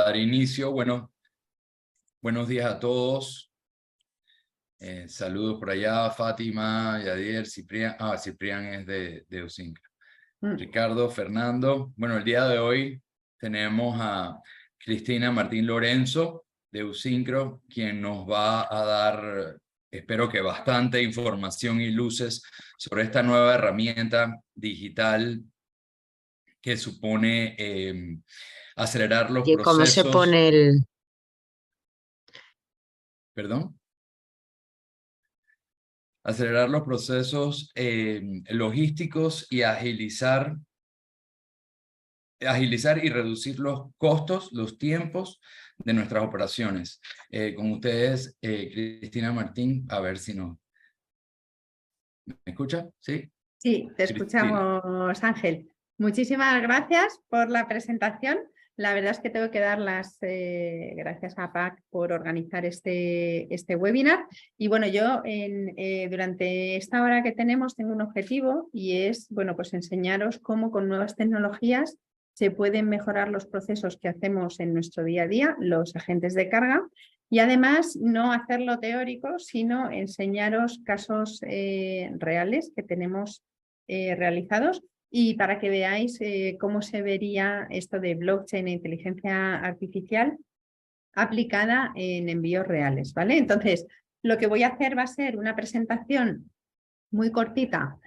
dar inicio. Bueno, buenos días a todos. Saludos por allá, Fátima, Yadier, Ciprián. Ciprián es de Usincro. Ricardo, Fernando. Bueno, el día de hoy tenemos a Cristina Martín Lorenzo de Usincro, quien nos va a dar, espero que bastante información y luces sobre esta nueva herramienta digital que supone acelerar los ¿Y cómo se procesos. pone el...? ¿Perdón? Acelerar los procesos logísticos y agilizar y reducir los costos, los tiempos de nuestras operaciones. Con ustedes, Cristina Martín, a ver si ¿me escucha? ¿Sí? Sí, te Cristina. escuchamos, Ángel. Muchísimas gracias por la presentación. La verdad es que tengo que dar las gracias a PAC por organizar este webinar. Y bueno, yo durante esta hora que tenemos tengo un objetivo y es, bueno, pues enseñaros cómo con nuevas tecnologías se pueden mejorar los procesos que hacemos en nuestro día a día, los agentes de carga, y además no hacerlo teórico, sino enseñaros casos reales que tenemos realizados y para que veáis cómo se vería esto de blockchain e inteligencia artificial aplicada en envíos reales, ¿vale? Entonces, lo que voy a hacer va a ser una presentación muy cortita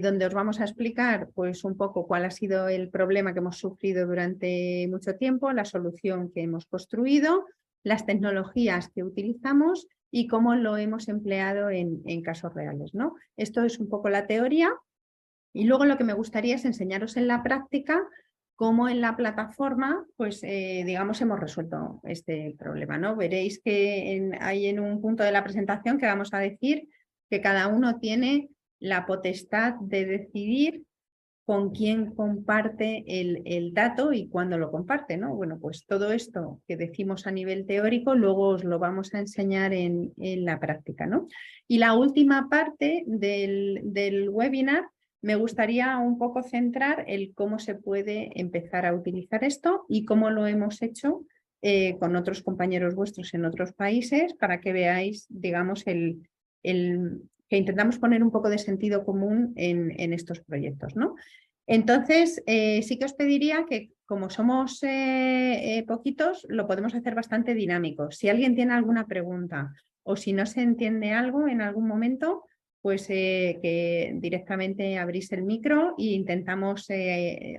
donde os vamos a explicar pues un poco cuál ha sido el problema que hemos sufrido durante mucho tiempo, la solución que hemos construido, las tecnologías que utilizamos y cómo lo hemos empleado en casos reales, ¿no? Esto es un poco la teoría y luego lo que me gustaría es enseñaros en la práctica cómo en la plataforma, pues digamos, hemos resuelto este problema, ¿no? Veréis que hay en un punto de la presentación que vamos a decir que cada uno tiene la potestad de decidir con quién comparte el dato y cuándo lo comparte, ¿no? Bueno, pues todo esto que decimos a nivel teórico, luego os lo vamos a enseñar en la práctica, ¿no? Y la última parte del webinar me gustaría un poco centrar el cómo se puede empezar a utilizar esto y cómo lo hemos hecho con otros compañeros vuestros en otros países para que veáis, digamos, que intentamos poner un poco de sentido común en estos proyectos, ¿no? Entonces, sí que os pediría que, como somos poquitos, lo podemos hacer bastante dinámico. Si alguien tiene alguna pregunta o si no se entiende algo en algún momento, pues que directamente abrís el micro e intentamos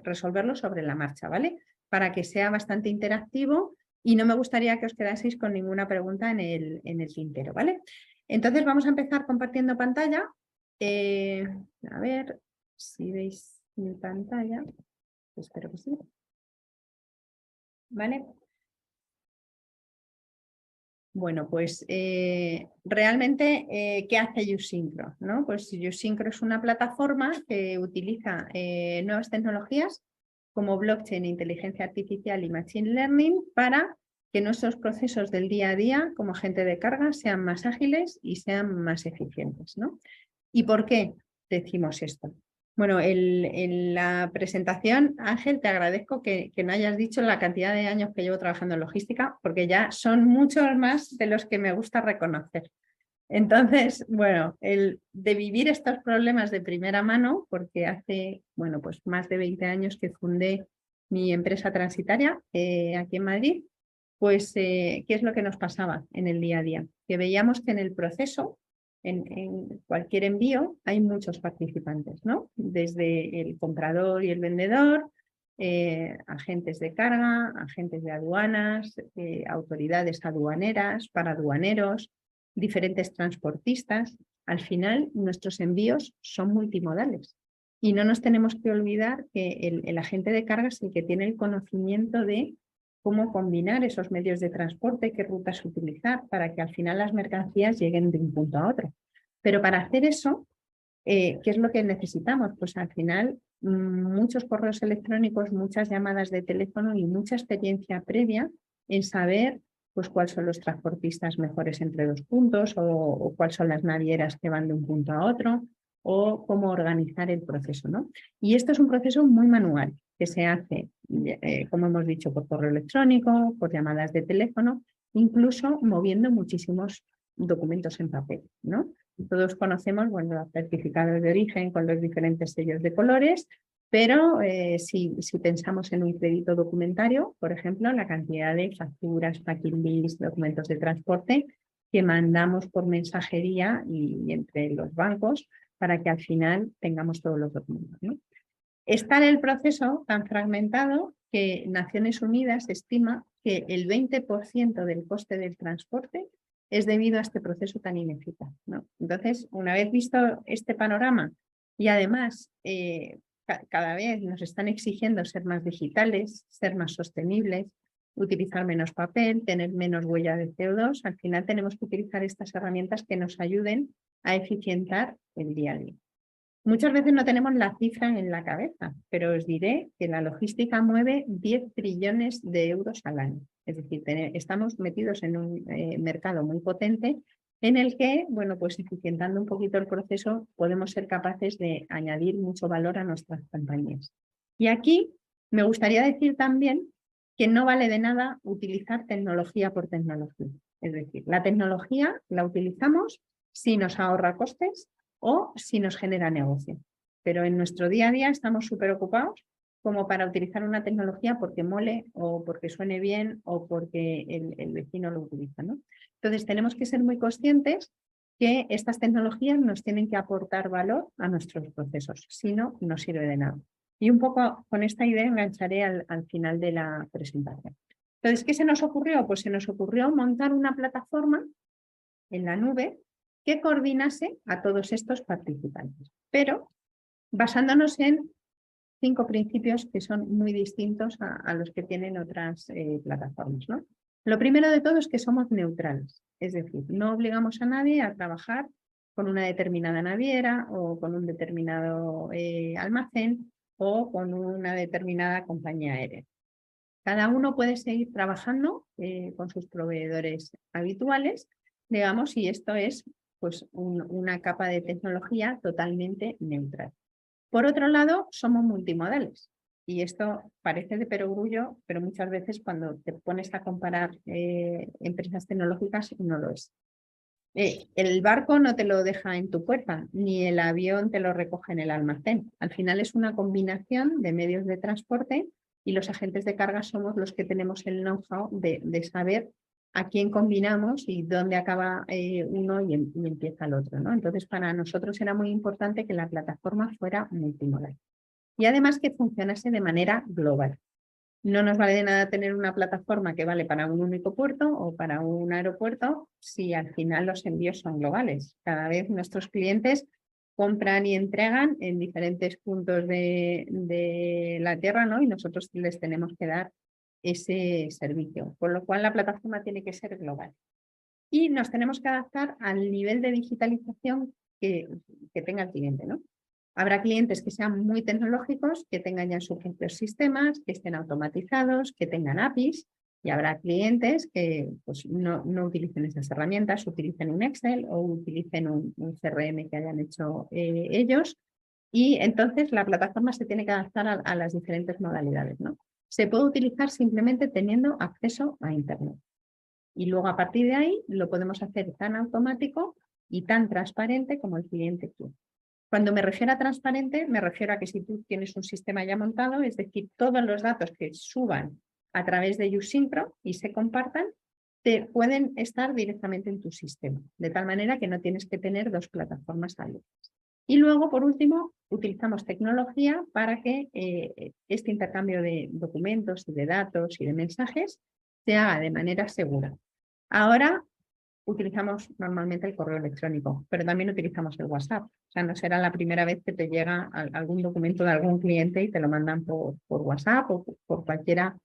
resolverlo sobre la marcha, ¿vale? Para que sea bastante interactivo y no me gustaría que os quedaseis con ninguna pregunta en el tintero, ¿vale? Entonces vamos a empezar compartiendo pantalla. A ver si veis mi pantalla. Espero que sí. ¿Vale? Bueno, pues realmente, ¿qué hace Usincro? ¿No? Pues Usincro es una plataforma que utiliza nuevas tecnologías como blockchain, inteligencia artificial y machine learning para que nuestros procesos del día a día como agente de carga sean más ágiles y sean más eficientes, ¿no? ¿Y por qué decimos esto? Bueno, en la presentación, Ángel, te agradezco que no hayas dicho la cantidad de años que llevo trabajando en logística, porque ya son muchos más de los que me gusta reconocer. Entonces, bueno, el de vivir estos problemas de primera mano, porque hace, bueno, pues más de 20 años que fundé mi empresa transitaria aquí en Madrid, pues, ¿qué es lo que nos pasaba en el día a día? Que veíamos que en el proceso, en cualquier envío, hay muchos participantes, ¿no? Desde el comprador y el vendedor, agentes de carga, agentes de aduanas, autoridades aduaneras, paraduaneros, diferentes transportistas. Al final, nuestros envíos son multimodales. Y no nos tenemos que olvidar que el agente de carga es el que tiene el conocimiento de cómo combinar esos medios de transporte, qué rutas utilizar para que al final las mercancías lleguen de un punto a otro. Pero para hacer eso, ¿qué es lo que necesitamos? Pues al final muchos correos electrónicos, muchas llamadas de teléfono y mucha experiencia previa en saber pues cuáles son los transportistas mejores entre dos puntos o cuáles son las navieras que van de un punto a otro o cómo organizar el proceso, ¿no? Y esto es un proceso muy manual que se hace, como hemos dicho, por correo electrónico, por llamadas de teléfono, incluso moviendo muchísimos documentos en papel, ¿no? Todos conocemos, bueno, los certificados de origen con los diferentes sellos de colores, pero si pensamos en un crédito documentario, por ejemplo, la cantidad de facturas, packing list, documentos de transporte que mandamos por mensajería y entre los bancos para que al final tengamos todos los documentos, ¿no? Está en el proceso tan fragmentado que Naciones Unidas estima que el 20% del coste del transporte es debido a este proceso tan ineficaz, ¿no? Entonces, una vez visto este panorama y además cada vez nos están exigiendo ser más digitales, ser más sostenibles, utilizar menos papel, tener menos huella de CO2, al final tenemos que utilizar estas herramientas que nos ayuden a eficientar el día a día. Muchas veces no tenemos la cifra en la cabeza, pero os diré que la logística mueve 10 trillones de euros al año. Es decir, estamos metidos en un mercado muy potente en el que, bueno, pues eficientando un poquito el proceso podemos ser capaces de añadir mucho valor a nuestras compañías. Y aquí me gustaría decir también que no vale de nada utilizar tecnología por tecnología. Es decir, la tecnología la utilizamos si nos ahorra costes o si nos genera negocio. Pero en nuestro día a día estamos súper ocupados como para utilizar una tecnología porque mole o porque suene bien o porque el vecino lo utiliza, ¿no? Entonces tenemos que ser muy conscientes que estas tecnologías nos tienen que aportar valor a nuestros procesos, si no, no sirve de nada. Y un poco con esta idea engancharé al final de la presentación. Entonces, ¿qué se nos ocurrió? Pues se nos ocurrió montar una plataforma en la nube que coordinase a todos estos participantes, pero basándonos en 5 principios que son muy distintos a los que tienen otras plataformas, ¿no? Lo primero de todo es que somos neutrales, es decir, no obligamos a nadie a trabajar con una determinada naviera o con un determinado almacén o con una determinada compañía aérea. Cada uno puede seguir trabajando con sus proveedores habituales, digamos, y esto es pues, una capa de tecnología totalmente neutral. Por otro lado, somos multimodales. Y esto parece de perogrullo, pero muchas veces cuando te pones a comparar empresas tecnológicas no lo es. El barco no te lo deja en tu puerta, ni el avión te lo recoge en el almacén. Al final es una combinación de medios de transporte y los agentes de carga somos los que tenemos el know-how de saber a quién combinamos y dónde acaba uno y empieza el otro, ¿no? Entonces, para nosotros era muy importante que la plataforma fuera multimodal y además que funcionase de manera global. No nos vale de nada tener una plataforma que vale para un único puerto o para un aeropuerto si al final los envíos son globales. Cada vez nuestros clientes compran y entregan en diferentes puntos de la Tierra, ¿no? Y nosotros les tenemos que dar ese servicio, con lo cual la plataforma tiene que ser global. Y nos tenemos que adaptar al nivel de digitalización que tenga el cliente, ¿no? Habrá clientes que sean muy tecnológicos, que tengan ya sus propios sistemas, que estén automatizados, que tengan APIs, y habrá clientes que pues, no utilicen esas herramientas, utilicen un Excel o utilicen un CRM que hayan hecho ellos. Y entonces la plataforma se tiene que adaptar a las diferentes modalidades, ¿no? Se puede utilizar simplemente teniendo acceso a Internet. Y luego a partir de ahí lo podemos hacer tan automático y tan transparente como el cliente quiere. Cuando me refiero a transparente, me refiero a que si tú tienes un sistema ya montado, es decir, todos los datos que suban a través de YouSynchro y se compartan, te pueden estar directamente en tu sistema, de tal manera que no tienes que tener 2 plataformas abiertas. Y luego, por último, utilizamos tecnología para que este intercambio de documentos y de datos y de mensajes se haga de manera segura. Ahora utilizamos normalmente el correo electrónico, pero también utilizamos el WhatsApp. O sea, no será la primera vez que te llega algún documento de algún cliente y te lo mandan por WhatsApp o por cualquiera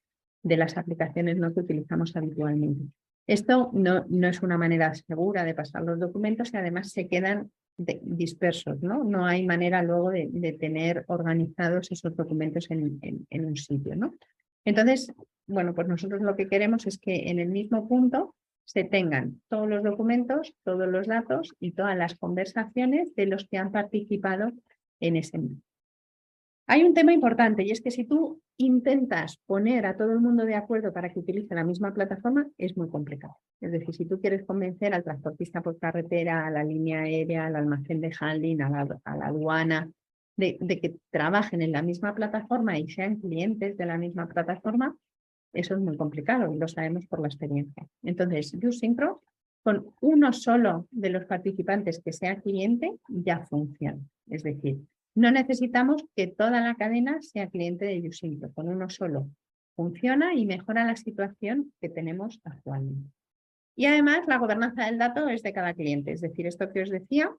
de las aplicaciones que utilizamos habitualmente. Esto no es una manera segura de pasar los documentos y además se quedan dispersos, ¿no? No hay manera luego de tener organizados esos documentos en un sitio, ¿no? Entonces, bueno, pues nosotros lo que queremos es que en el mismo punto se tengan todos los documentos, todos los datos y todas las conversaciones de los que han participado en ese meeting. Hay un tema importante y es que si tú intentas poner a todo el mundo de acuerdo para que utilice la misma plataforma, es muy complicado. Es decir, si tú quieres convencer al transportista por carretera, a la línea aérea, al almacén de handling, a la aduana, de que trabajen en la misma plataforma y sean clientes de la misma plataforma, eso es muy complicado y lo sabemos por la experiencia. Entonces, YouSynchro, con uno solo de los participantes que sea cliente, ya funciona. Es decir, no necesitamos que toda la cadena sea cliente de YouSynchro. Con uno solo funciona y mejora la situación que tenemos actualmente. Y además, la gobernanza del dato es de cada cliente. Es decir, esto que os decía,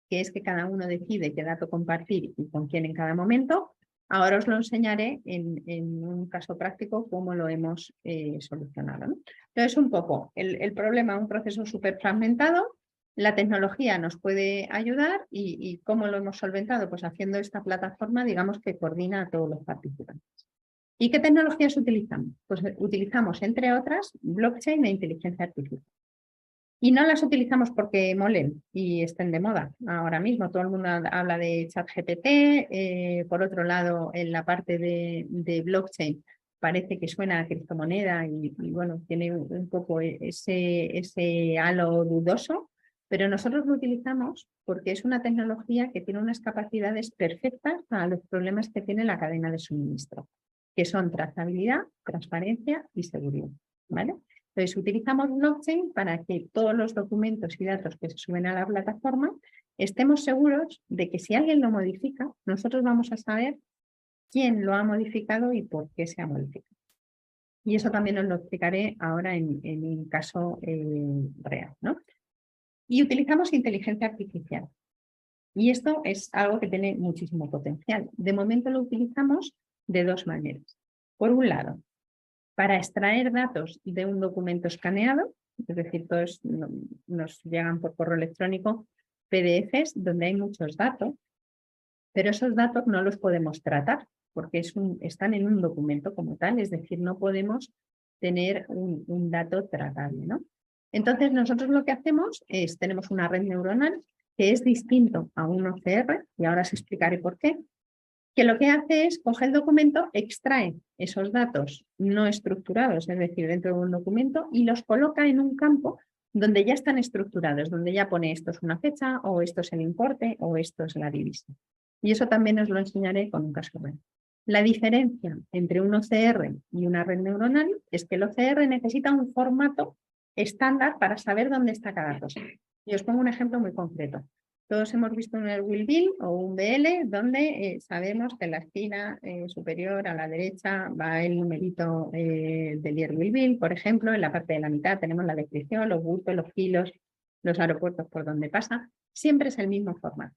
que es que cada uno decide qué dato compartir y con quién en cada momento. Ahora os lo enseñaré en un caso práctico cómo lo hemos solucionado, ¿no? Entonces, un poco el problema, un proceso súper fragmentado. La tecnología nos puede ayudar y ¿cómo lo hemos solventado? Pues haciendo esta plataforma, digamos, que coordina a todos los participantes. ¿Y qué tecnologías utilizamos? Pues utilizamos, entre otras, blockchain e inteligencia artificial. Y no las utilizamos porque molen y estén de moda. Ahora mismo todo el mundo habla de ChatGPT. Por otro lado, en la parte de blockchain parece que suena a criptomoneda y bueno, tiene un poco ese halo dudoso, pero nosotros lo utilizamos porque es una tecnología que tiene unas capacidades perfectas para los problemas que tiene la cadena de suministro, que son trazabilidad, transparencia y seguridad, ¿vale? Entonces, utilizamos blockchain para que todos los documentos y datos que se suben a la plataforma estemos seguros de que si alguien lo modifica, nosotros vamos a saber quién lo ha modificado y por qué se ha modificado. Y eso también os lo explicaré ahora en un caso real, ¿no? Y utilizamos inteligencia artificial. Y esto es algo que tiene muchísimo potencial. De momento lo utilizamos de dos maneras. Por un lado, para extraer datos de un documento escaneado, es decir, todos nos llegan por correo electrónico PDFs donde hay muchos datos, pero esos datos no los podemos tratar porque están en un documento como tal, es decir, no podemos tener un dato tratable, ¿no? Entonces, nosotros lo que hacemos es, tenemos una red neuronal que es distinto a un OCR, y ahora os explicaré por qué, que lo que hace es coge el documento, extrae esos datos no estructurados, es decir, dentro de un documento, y los coloca en un campo donde ya están estructurados, donde ya pone esto es una fecha, o esto es el importe, o esto es la divisa. Y eso también os lo enseñaré con un caso real. La diferencia entre un OCR y una red neuronal es que el OCR necesita un formato estándar para saber dónde está cada cosa. Y os pongo un ejemplo muy concreto. Todos hemos visto un Will Bill o un BL donde sabemos que en la esquina superior a la derecha va el numerito del Year Will Bill, por ejemplo. En la parte de la mitad tenemos la descripción, los bultos, los kilos, los aeropuertos por donde pasa. Siempre es el mismo formato.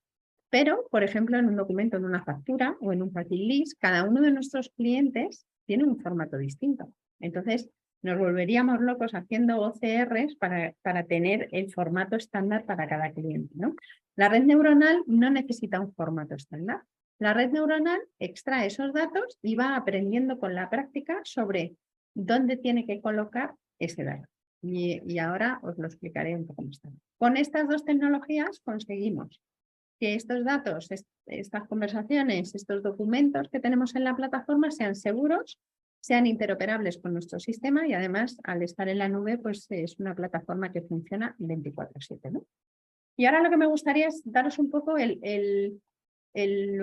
Pero, por ejemplo, en un documento, en una factura o en un packing list, cada uno de nuestros clientes tiene un formato distinto. Entonces, nos volveríamos locos haciendo OCRs para tener el formato estándar para cada cliente, ¿no? La red neuronal no necesita un formato estándar. La red neuronal extrae esos datos y va aprendiendo con la práctica sobre dónde tiene que colocar ese dato. Y ahora os lo explicaré un poco más tarde. Con estas dos tecnologías conseguimos que estos datos, estas conversaciones, estos documentos que tenemos en la plataforma sean seguros, sean interoperables con nuestro sistema y además al estar en la nube pues es una plataforma que funciona 24/7, ¿no? Y ahora lo que me gustaría es daros un poco el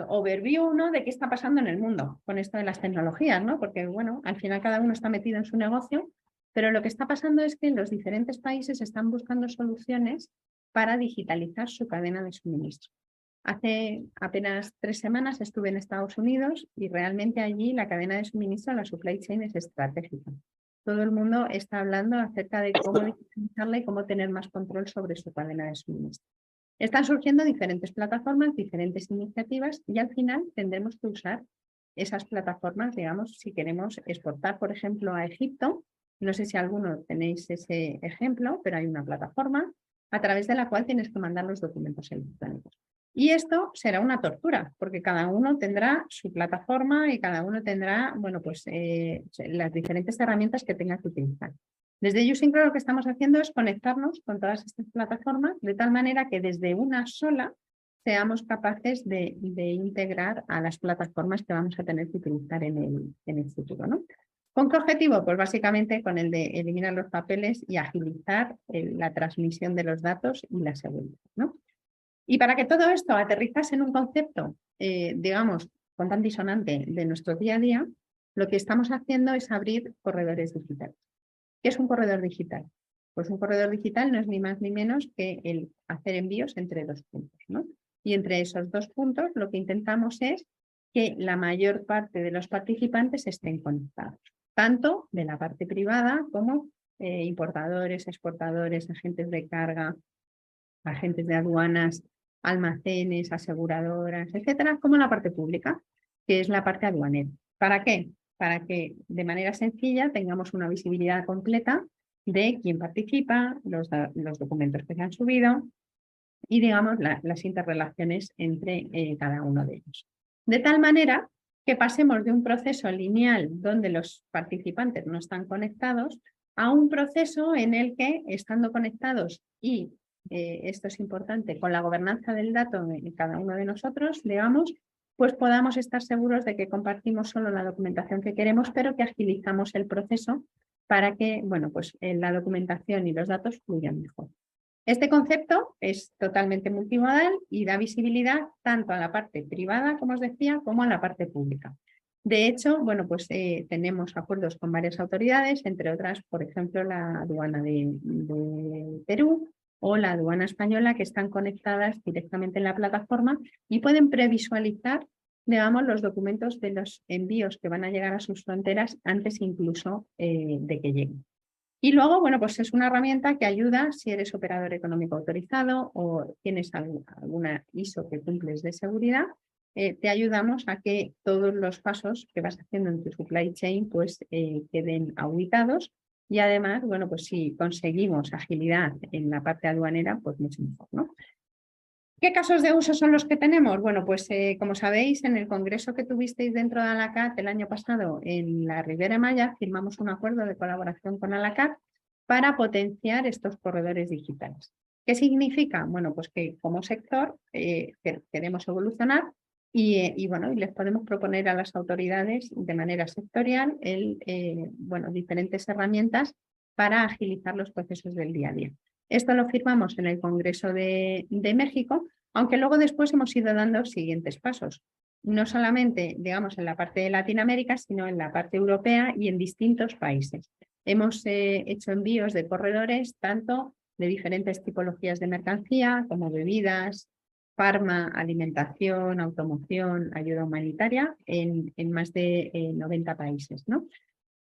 overview, ¿no?, de qué está pasando en el mundo con esto de las tecnologías, ¿no? Porque bueno, al final cada uno está metido en su negocio, pero lo que está pasando es que los diferentes países están buscando soluciones para digitalizar su cadena de suministro. Hace apenas 3 semanas estuve en Estados Unidos y realmente allí la cadena de suministro, la supply chain, es estratégica. Todo el mundo está hablando acerca de cómo digitalizarla y cómo tener más control sobre su cadena de suministro. Están surgiendo diferentes plataformas, diferentes iniciativas y al final tendremos que usar esas plataformas, digamos, si queremos exportar, por ejemplo, a Egipto. No sé si alguno tenéis ese ejemplo, pero hay una plataforma a través de la cual tienes que mandar los documentos electrónicos. Y esto será una tortura, porque cada uno tendrá su plataforma y cada uno tendrá, bueno, pues las diferentes herramientas que tenga que utilizar. Desde YouSynchro lo que estamos haciendo es conectarnos con todas estas plataformas de tal manera que desde una sola seamos capaces de integrar a las plataformas que vamos a tener que utilizar en el futuro, ¿no? ¿Con qué objetivo? Pues básicamente con el de eliminar los papeles y agilizar la transmisión de los datos y la seguridad, ¿no? Y para que todo esto aterrizase en un concepto, digamos, con tan disonante de nuestro día a día, lo que estamos haciendo es abrir corredores digitales. ¿Qué es un corredor digital? Pues un corredor digital no es ni más ni menos que el hacer envíos entre dos puntos, ¿no? Y entre esos dos puntos lo que intentamos es que la mayor parte de los participantes estén conectados, tanto de la parte privada como importadores, exportadores, agentes de carga, agentes de aduanas, almacenes, aseguradoras, etcétera, como la parte pública, que es la parte aduanera. ¿Para qué? Para que de manera sencilla tengamos una visibilidad completa de quién participa, los documentos que se han subido y, digamos, las interrelaciones entre cada uno de ellos. De tal manera que pasemos de un proceso lineal donde los participantes no están conectados a un proceso en el que, estando conectados y esto es importante, con la gobernanza del dato en cada uno de nosotros, digamos, pues podamos estar seguros de que compartimos solo la documentación que queremos, pero que agilizamos el proceso para que, bueno, pues la documentación y los datos fluyan mejor. Este concepto es totalmente multimodal y da visibilidad tanto a la parte privada, como os decía, como a la parte pública. De hecho, bueno, pues tenemos acuerdos con varias autoridades, entre otras, por ejemplo, la aduana de Perú o la aduana española, que están conectadas directamente en la plataforma y pueden previsualizar, digamos, los documentos de los envíos que van a llegar a sus fronteras antes incluso de que lleguen. Y luego, bueno, pues es una herramienta que ayuda si eres operador económico autorizado o tienes alguna ISO que cumples de seguridad, te ayudamos a que todos los pasos que vas haciendo en tu supply chain pues queden auditados y además, bueno, pues si conseguimos agilidad en la parte aduanera, pues mucho mejor, ¿no? ¿Qué casos de uso son los que tenemos? Bueno, pues como sabéis, en el congreso que tuvisteis dentro de ALACAT el año pasado en la Riviera Maya, firmamos un acuerdo de colaboración con ALACAT para potenciar estos corredores digitales. ¿Qué significa? Bueno, pues que como sector queremos evolucionar y bueno, y les podemos proponer a las autoridades de manera sectorial bueno, diferentes herramientas para agilizar los procesos del día a día. Esto lo firmamos en el Congreso de México, aunque luego después hemos ido dando siguientes pasos. No solamente, digamos, en la parte de Latinoamérica, sino en la parte europea y en distintos países. Hemos hecho envíos de corredores tanto de diferentes tipologías de mercancía como bebidas, farma, alimentación, automoción, ayuda humanitaria en más de 90 países, ¿no?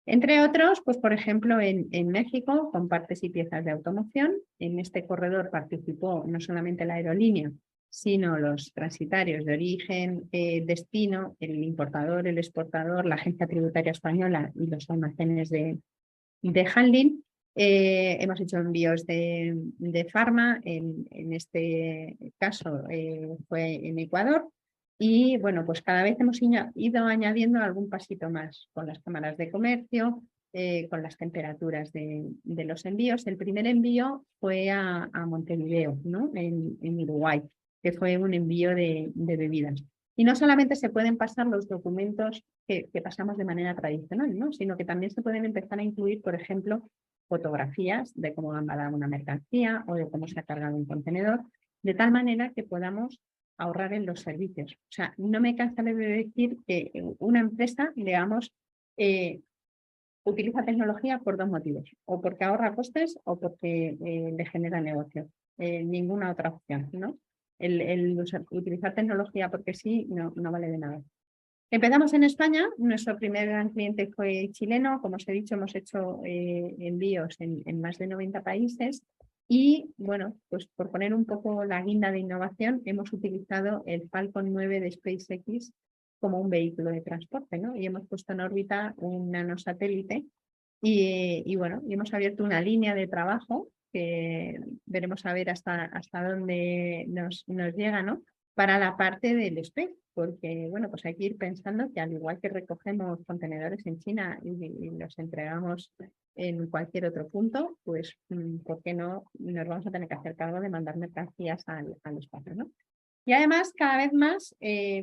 Entre otros, pues por ejemplo en México, con partes y piezas de automoción. En este corredor participó no solamente la aerolínea, sino los transitarios de origen, destino, el importador, el exportador, la Agencia Tributaria Española y los almacenes de handling. Hemos hecho envíos de farma, en este caso fue en Ecuador. Y bueno, pues cada vez hemos ido añadiendo algún pasito más con las cámaras de comercio, con las temperaturas de los envíos. El primer envío fue a Montevideo, ¿no? en Uruguay, que fue un envío de bebidas. Y no solamente se pueden pasar los documentos que pasamos de manera tradicional, ¿no? Sino que también se pueden empezar a incluir, por ejemplo, fotografías de cómo va embalada una mercancía o de cómo se ha cargado un contenedor, de tal manera que podamos ahorrar en los servicios. O sea, no me cansaré de decir que una empresa, digamos, utiliza tecnología por dos motivos, o porque ahorra costes o porque le genera negocio. Ninguna otra opción, ¿no? El utilizar tecnología porque sí no vale de nada. Empezamos en España, nuestro primer gran cliente fue chileno, como os he dicho, hemos hecho envíos en más de 90 países y, bueno, pues por poner un poco la guinda de innovación, hemos utilizado el Falcon 9 de SpaceX como un vehículo de transporte, ¿no? Y hemos puesto en órbita un nanosatélite y bueno, y hemos abierto una línea de trabajo que veremos a ver hasta dónde nos llega, ¿no? para la parte del SPEC, porque bueno, pues hay que ir pensando que al igual que recogemos contenedores en China y los entregamos en cualquier otro punto, pues ¿por qué no nos vamos a tener que hacer cargo de mandar mercancías al espacio, ¿no? Y además, cada vez más,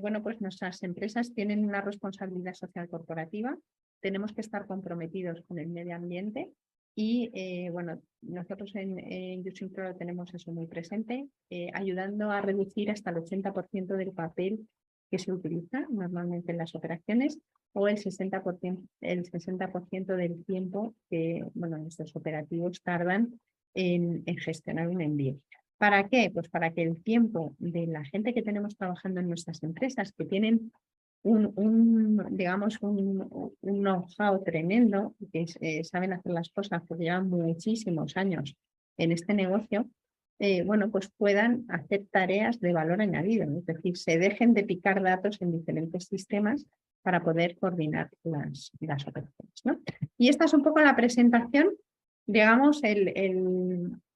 bueno, pues nuestras empresas tienen una responsabilidad social corporativa, tenemos que estar comprometidos con el medio ambiente y, bueno, nosotros en Using Pro tenemos eso muy presente, ayudando a reducir hasta el 80% del papel que se utiliza normalmente en las operaciones o el 60% del tiempo que, bueno, nuestros operativos tardan en gestionar un envío. ¿Para qué? Pues para que el tiempo de la gente que tenemos trabajando en nuestras empresas, que tienen digamos, un know-how tremendo, que saben hacer las cosas porque llevan muchísimos años en este negocio, bueno, pues puedan hacer tareas de valor añadido, es decir, se dejen de picar datos en diferentes sistemas para poder coordinar las operaciones, ¿no? Y esta es un poco la presentación, digamos,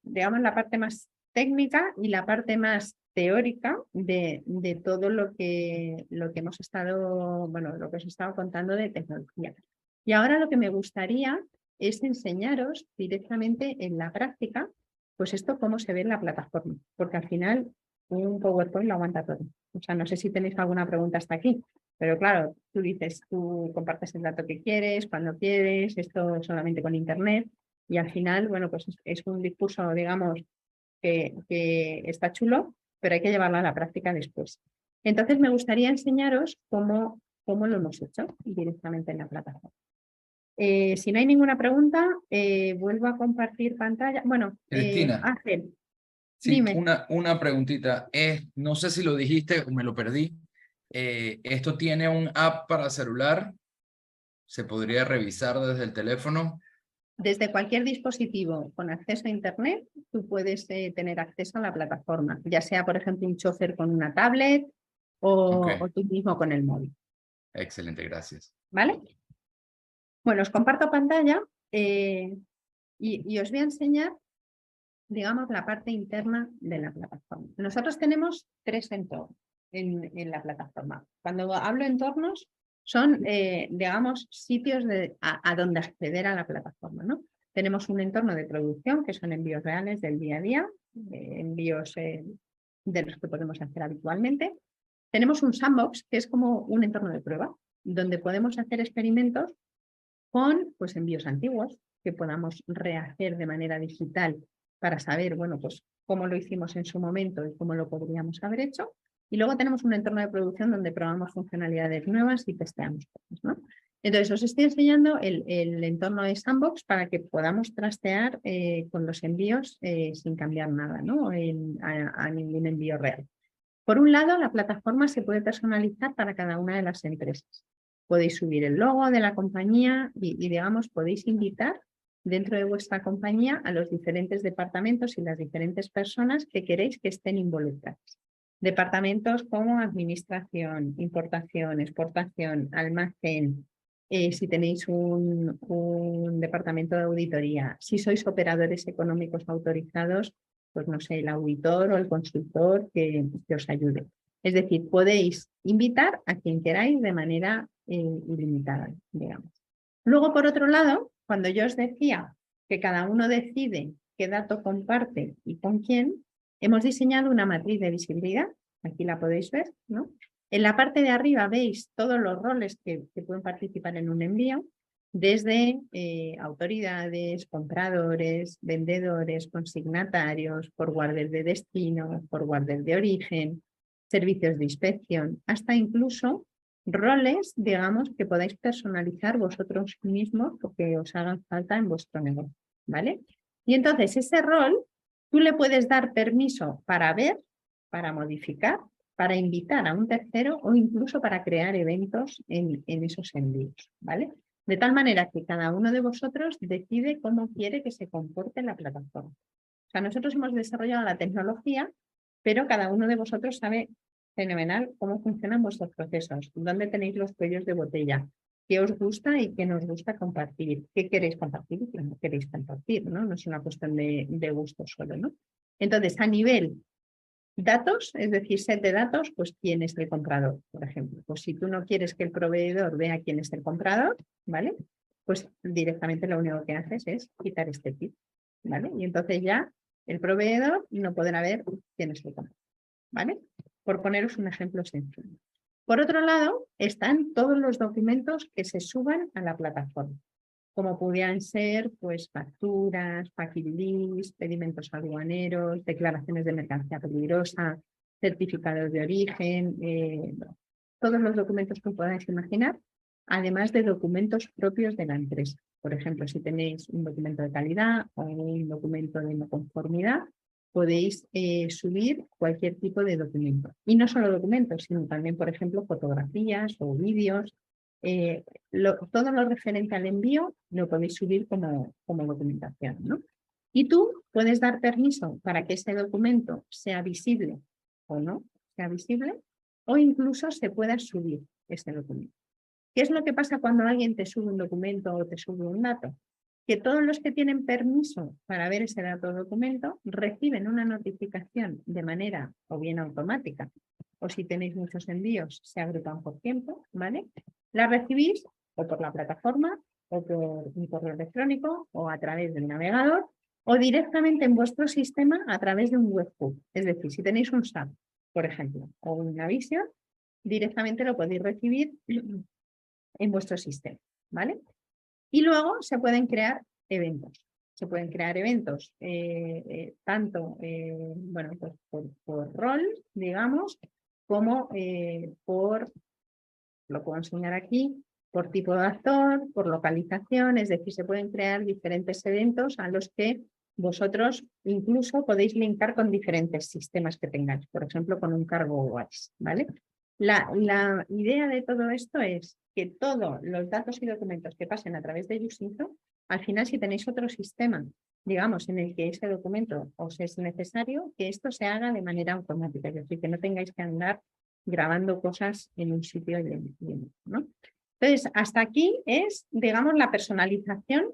digamos la parte más técnica y la parte más teórica de todo lo que hemos estado, bueno, lo que os he estado contando de tecnología. Y ahora lo que me gustaría es enseñaros directamente en la práctica, pues esto cómo se ve en la plataforma, porque al final un PowerPoint lo aguanta todo. O sea, no sé si tenéis alguna pregunta hasta aquí, pero claro, tú dices, tú compartes el dato que quieres, cuando quieres, esto solamente con internet, y al final, bueno, pues es un discurso, digamos, que está chulo, pero hay que llevarlo a la práctica después. Entonces me gustaría enseñaros cómo lo hemos hecho directamente en la plataforma. Si no hay ninguna pregunta, vuelvo a compartir pantalla. Bueno, Cristina, Ángel, sí, dime. una preguntita. No sé si lo dijiste o me lo perdí. ¿Esto tiene un app para celular? ¿Se podría revisar desde el teléfono? Desde cualquier dispositivo con acceso a Internet, tú puedes tener acceso a la plataforma, ya sea, por ejemplo, un chofer con una tablet Ok, o tú mismo con el móvil. excelente, gracias. ¿Vale? Bueno, os comparto pantalla y os voy a enseñar, digamos, la parte interna de la plataforma. Nosotros tenemos 3 entornos en la plataforma. Cuando hablo entornos, son, digamos, sitios a donde acceder a la plataforma, ¿no? Tenemos un entorno de producción, que son envíos reales del día a día, envíos de los que podemos hacer habitualmente. Tenemos un sandbox, que es como un entorno de prueba, donde podemos hacer experimentos con pues, envíos antiguos que podamos rehacer de manera digital para saber, bueno, pues cómo lo hicimos en su momento y cómo lo podríamos haber hecho. Y luego tenemos un entorno de producción donde probamos funcionalidades nuevas y testeamos cosas, ¿no? Entonces, os estoy enseñando el entorno de Sandbox para que podamos trastear con los envíos sin cambiar nada, ¿no? A ningún envío real. Por un lado, la plataforma se puede personalizar para cada una de las empresas. Podéis subir el logo de la compañía y digamos, podéis invitar dentro de vuestra compañía a los diferentes departamentos y las diferentes personas que queréis que estén involucradas. Departamentos como administración, importación, exportación, almacén, si tenéis un departamento de auditoría, si sois operadores económicos autorizados, pues no sé, el auditor o el consultor que os ayude. Es decir, podéis invitar a quien queráis de manera ilimitada, digamos. Luego, por otro lado, cuando yo os decía que cada uno decide qué dato comparte y con quién, hemos diseñado una matriz de visibilidad. Aquí la podéis ver, ¿no? En la parte de arriba veis todos los roles que pueden participar en un envío, desde autoridades, compradores, vendedores, consignatarios, forwarders de destino, forwarders de origen, servicios de inspección, hasta incluso roles, digamos, que podáis personalizar vosotros mismos porque os hagan falta en vuestro negocio, ¿vale? Y entonces ese rol, tú le puedes dar permiso para ver, para modificar, para invitar a un tercero o incluso para crear eventos en esos envíos, ¿vale? De tal manera que cada uno de vosotros decide cómo quiere que se comporte la plataforma. O sea, nosotros hemos desarrollado la tecnología, pero cada uno de vosotros sabe fenomenal cómo funcionan vuestros procesos, dónde tenéis los cuellos de botella, qué os gusta y qué nos gusta compartir, qué queréis compartir y qué no queréis compartir, ¿no? No es una cuestión de gusto solo, ¿no? Entonces, a nivel Datos, es decir, set de datos, pues quién es el comprador, por ejemplo. Pues si tú no quieres que el proveedor vea quién es el comprador, ¿vale? Pues directamente lo único que haces es quitar este tip, ¿vale? Y entonces ya el proveedor no podrá ver quién es el comprador, ¿vale? Por poneros un ejemplo sencillo. Por otro lado, están todos los documentos que se suban a la plataforma, como pudieran ser pues facturas, packing list, pedimentos aduaneros, declaraciones de mercancía peligrosa, certificados de origen, todos los documentos que podáis imaginar, además de documentos propios de la empresa. Por ejemplo, si tenéis un documento de calidad o un documento de no conformidad, podéis subir cualquier tipo de documento. Y no solo documentos, sino también, por ejemplo, fotografías o vídeos. Todo lo referente al envío lo podéis subir como documentación, ¿no? Y tú puedes dar permiso para que ese documento sea visible o no sea visible, o incluso se pueda subir ese documento. ¿Qué es lo que pasa cuando alguien te sube un documento o te sube un dato? Que todos los que tienen permiso para ver ese dato o documento reciben una notificación de manera o bien automática, o si tenéis muchos envíos se agrupan por tiempo, ¿vale? La recibís o por la plataforma o por un correo electrónico o a través del navegador o directamente en vuestro sistema a través de un webhook. Es decir, si tenéis un SAP, por ejemplo, o un Navision, directamente lo podéis recibir en vuestro sistema, ¿vale? Y luego se pueden crear eventos. Se pueden crear eventos tanto bueno, pues por rol, digamos, como lo puedo enseñar aquí, por tipo de actor, por localización, es decir, se pueden crear diferentes eventos a los que vosotros incluso podéis linkar con diferentes sistemas que tengáis, por ejemplo, con un cargo Wise, ¿vale? La idea de todo esto es que todos los datos y documentos que pasen a través de Usinfo, al final si tenéis otro sistema, digamos, en el que ese documento os es necesario, que esto se haga de manera automática, es decir, que no tengáis que andar grabando cosas en un sitio y en otro, ¿no? Entonces, hasta aquí es, digamos, la personalización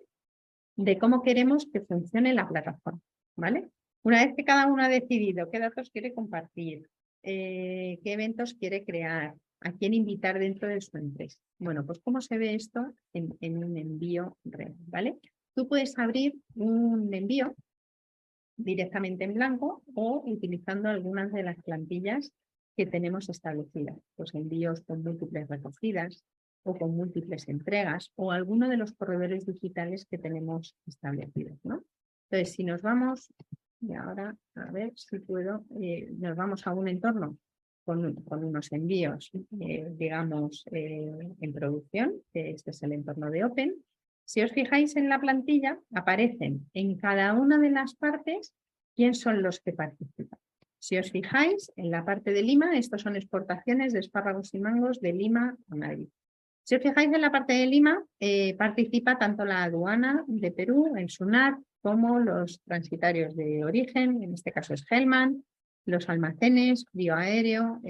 de cómo queremos que funcione la plataforma, ¿vale? Una vez que cada uno ha decidido qué datos quiere compartir, qué eventos quiere crear, a quién invitar dentro de su empresa. Bueno, pues cómo se ve esto en un envío real, ¿vale? Tú puedes abrir un envío directamente en blanco o utilizando algunas de las plantillas que tenemos establecidas, pues envíos con múltiples recogidas o con múltiples entregas o alguno de los corredores digitales que tenemos establecidos, ¿no? Entonces, si nos vamos, y ahora a ver si puedo, nos vamos a un entorno con unos envíos, digamos, en producción, que este es el entorno de Open. Si os fijáis en la plantilla, aparecen en cada una de las partes quién son los que participan. Si os fijáis, en la parte de Lima, estos son exportaciones de espárragos y mangos de Lima a Madrid. Si os fijáis en la parte de Lima, participa tanto la aduana de Perú, el SUNAT, como los transitarios de origen, en este caso es Hellman, los almacenes, bioaéreo,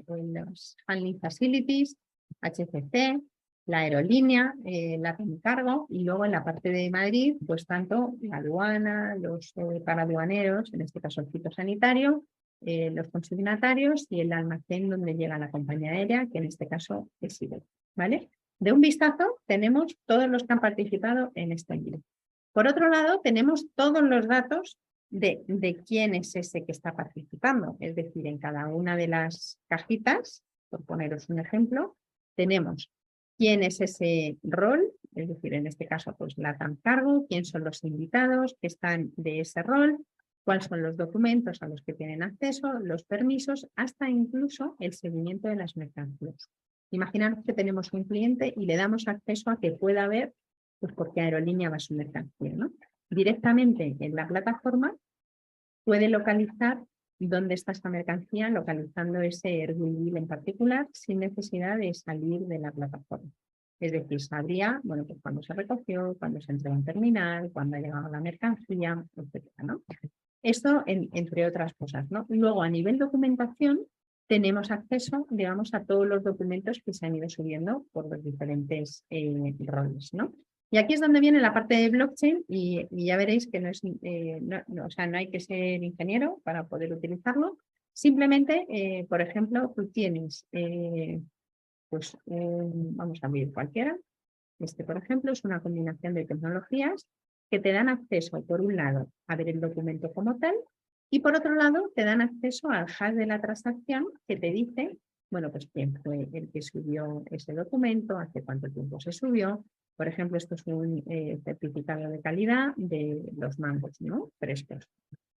los handling facilities, HCC, la aerolínea, la cargo, y luego en la parte de Madrid, pues tanto la aduana, los paraduaneros, en este caso el fitosanitario, los consignatarios y el almacén donde llega la compañía aérea, que en este caso es Iberia, ¿vale? De un vistazo tenemos todos los que han participado en este envío. Por otro lado, tenemos todos los datos de quién es ese que está participando, es decir, en cada una de las cajitas, por poneros un ejemplo, tenemos quién es ese rol, es decir, en este caso, pues la cargo, quién son los invitados que están de ese rol, cuáles son los documentos a los que tienen acceso, los permisos, hasta incluso el seguimiento de las mercancías. Imaginaos que tenemos un cliente y le damos acceso a que pueda ver pues por qué aerolínea va su mercancía, ¿no? Directamente en la plataforma puede localizar dónde está esta mercancía, localizando ese Airbnb en particular, sin necesidad de salir de la plataforma. Es decir, sabría, bueno, pues cuándo se recogió, cuándo se entregó en terminal, cuándo ha llegado la mercancía, etcétera, ¿no? Esto entre otras cosas, ¿no? Luego, a nivel documentación, tenemos acceso, digamos, a todos los documentos que se han ido subiendo por los diferentes roles, ¿no? Y aquí es donde viene la parte de blockchain y ya veréis que no hay que ser ingeniero para poder utilizarlo, Simplemente, por ejemplo, tú tienes, pues, vamos a abrir cualquiera. Este, por ejemplo, es una combinación de tecnologías que te dan acceso, por un lado, a ver el documento como tal, y por otro lado, te dan acceso al hash de la transacción que te dice, bueno, pues quién fue el que subió ese documento, hace cuánto tiempo se subió. Por ejemplo, esto es un certificado de calidad de los mangos, ¿no? Frescos,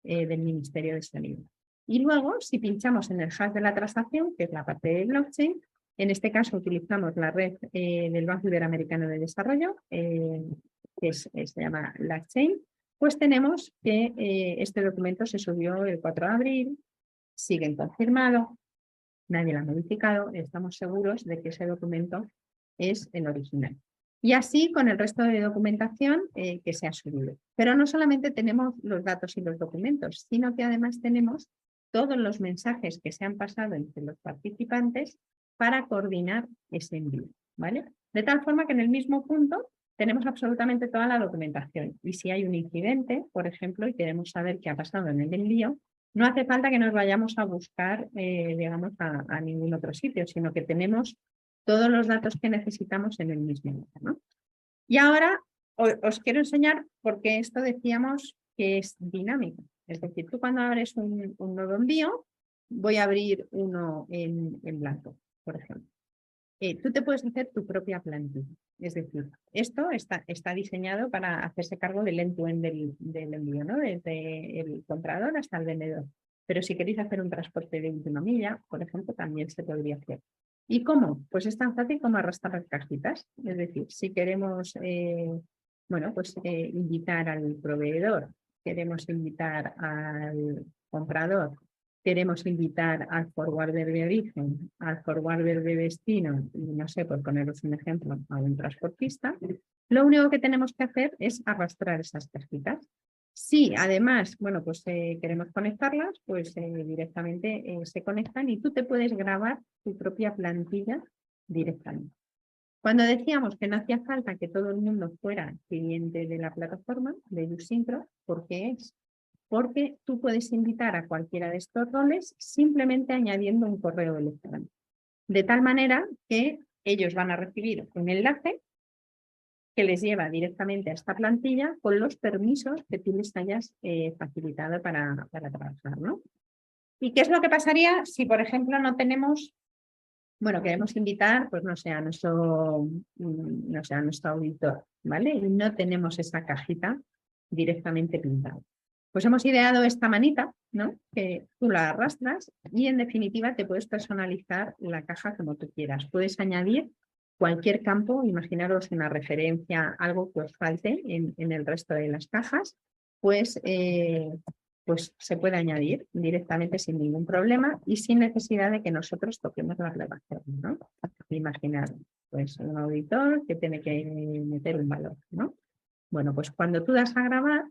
del Ministerio de Sanidad. Y luego, si pinchamos en el hash de la transacción, que es la parte de blockchain, en este caso utilizamos la red del Banco Iberoamericano de Desarrollo, que se llama LaChain, pues tenemos que este documento se subió el 4 de abril, sigue confirmado, nadie lo ha modificado, estamos seguros de que ese documento es el original. Y así con el resto de documentación que se ha subido. Pero no solamente tenemos los datos y los documentos, sino que además tenemos todos los mensajes que se han pasado entre los participantes para coordinar ese envío, ¿vale? De tal forma que en el mismo punto tenemos absolutamente toda la documentación. Y si hay un incidente, por ejemplo, y queremos saber qué ha pasado en el envío, no hace falta que nos vayamos a buscar, digamos, a ningún otro sitio, sino que tenemos todos los datos que necesitamos en el mismo lugar, ¿no? Y ahora os quiero enseñar por qué esto decíamos que es dinámico. Es decir, tú cuando abres un nuevo envío, voy a abrir uno en blanco, por ejemplo. Tú te puedes hacer tu propia plantilla. Es decir, esto está diseñado para hacerse cargo del end-to-end del envío, ¿no? Desde el comprador hasta el vendedor. Pero si queréis hacer un transporte de última milla, por ejemplo, también se podría hacer. ¿Y cómo? Pues es tan fácil como arrastrar cajitas. Es decir, si queremos bueno, pues, invitar al proveedor, queremos invitar al comprador, queremos invitar al forwarder de origen, al forwarder de destino, y no sé, por poneros un ejemplo, a un transportista, lo único que tenemos que hacer es arrastrar esas cajitas. Si además, bueno, pues queremos conectarlas, pues directamente se conectan y tú te puedes grabar tu propia plantilla directamente. Cuando decíamos que no hacía falta que todo el mundo fuera cliente de la plataforma de YouSynchro, ¿por qué es? Porque tú puedes invitar a cualquiera de estos roles simplemente añadiendo un correo electrónico. De tal manera que ellos van a recibir un enlace que les lleva directamente a esta plantilla con los permisos que tú les hayas facilitado para trabajar, ¿no? ¿Y qué es lo que pasaría si, por ejemplo, no tenemos, bueno, queremos invitar, pues no sé, a nuestro auditor, ¿vale? Y no tenemos esa cajita directamente pintada. Pues hemos ideado esta manita, ¿no? Que tú la arrastras y en definitiva te puedes personalizar la caja como tú quieras. Puedes añadir cualquier campo, imaginaros una referencia, algo que os falte en el resto de las cajas, pues se puede añadir directamente sin ningún problema y sin necesidad de que nosotros toquemos la plataforma, ¿no? Imaginar, pues un auditor que tiene que meter un valor, ¿no? Bueno, pues cuando tú das a grabar,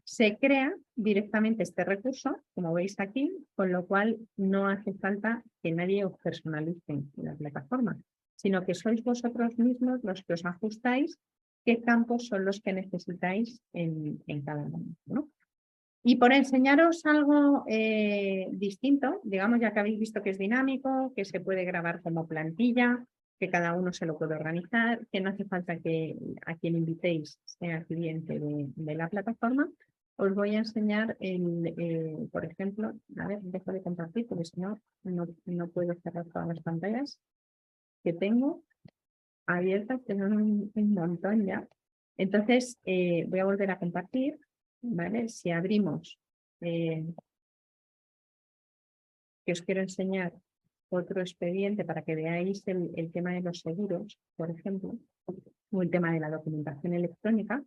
se crea directamente este recurso, como veis aquí, con lo cual no hace falta que nadie os personalice la plataforma, sino que sois vosotros mismos los que os ajustáis qué campos son los que necesitáis en cada momento, ¿no? Y por enseñaros algo distinto, digamos, ya que habéis visto que es dinámico, que se puede grabar como plantilla, que cada uno se lo puede organizar, que no hace falta que a quien invitéis sea cliente de la plataforma, os voy a enseñar, por ejemplo, a ver, dejo de compartir porque si no, no puedo cerrar todas las pantallas que tengo abiertas, tengo un montón ya. Entonces, voy a volver a compartir. ¿Vale? Si abrimos, que os quiero enseñar otro expediente para que veáis el tema de los seguros, por ejemplo, o el tema de la documentación electrónica,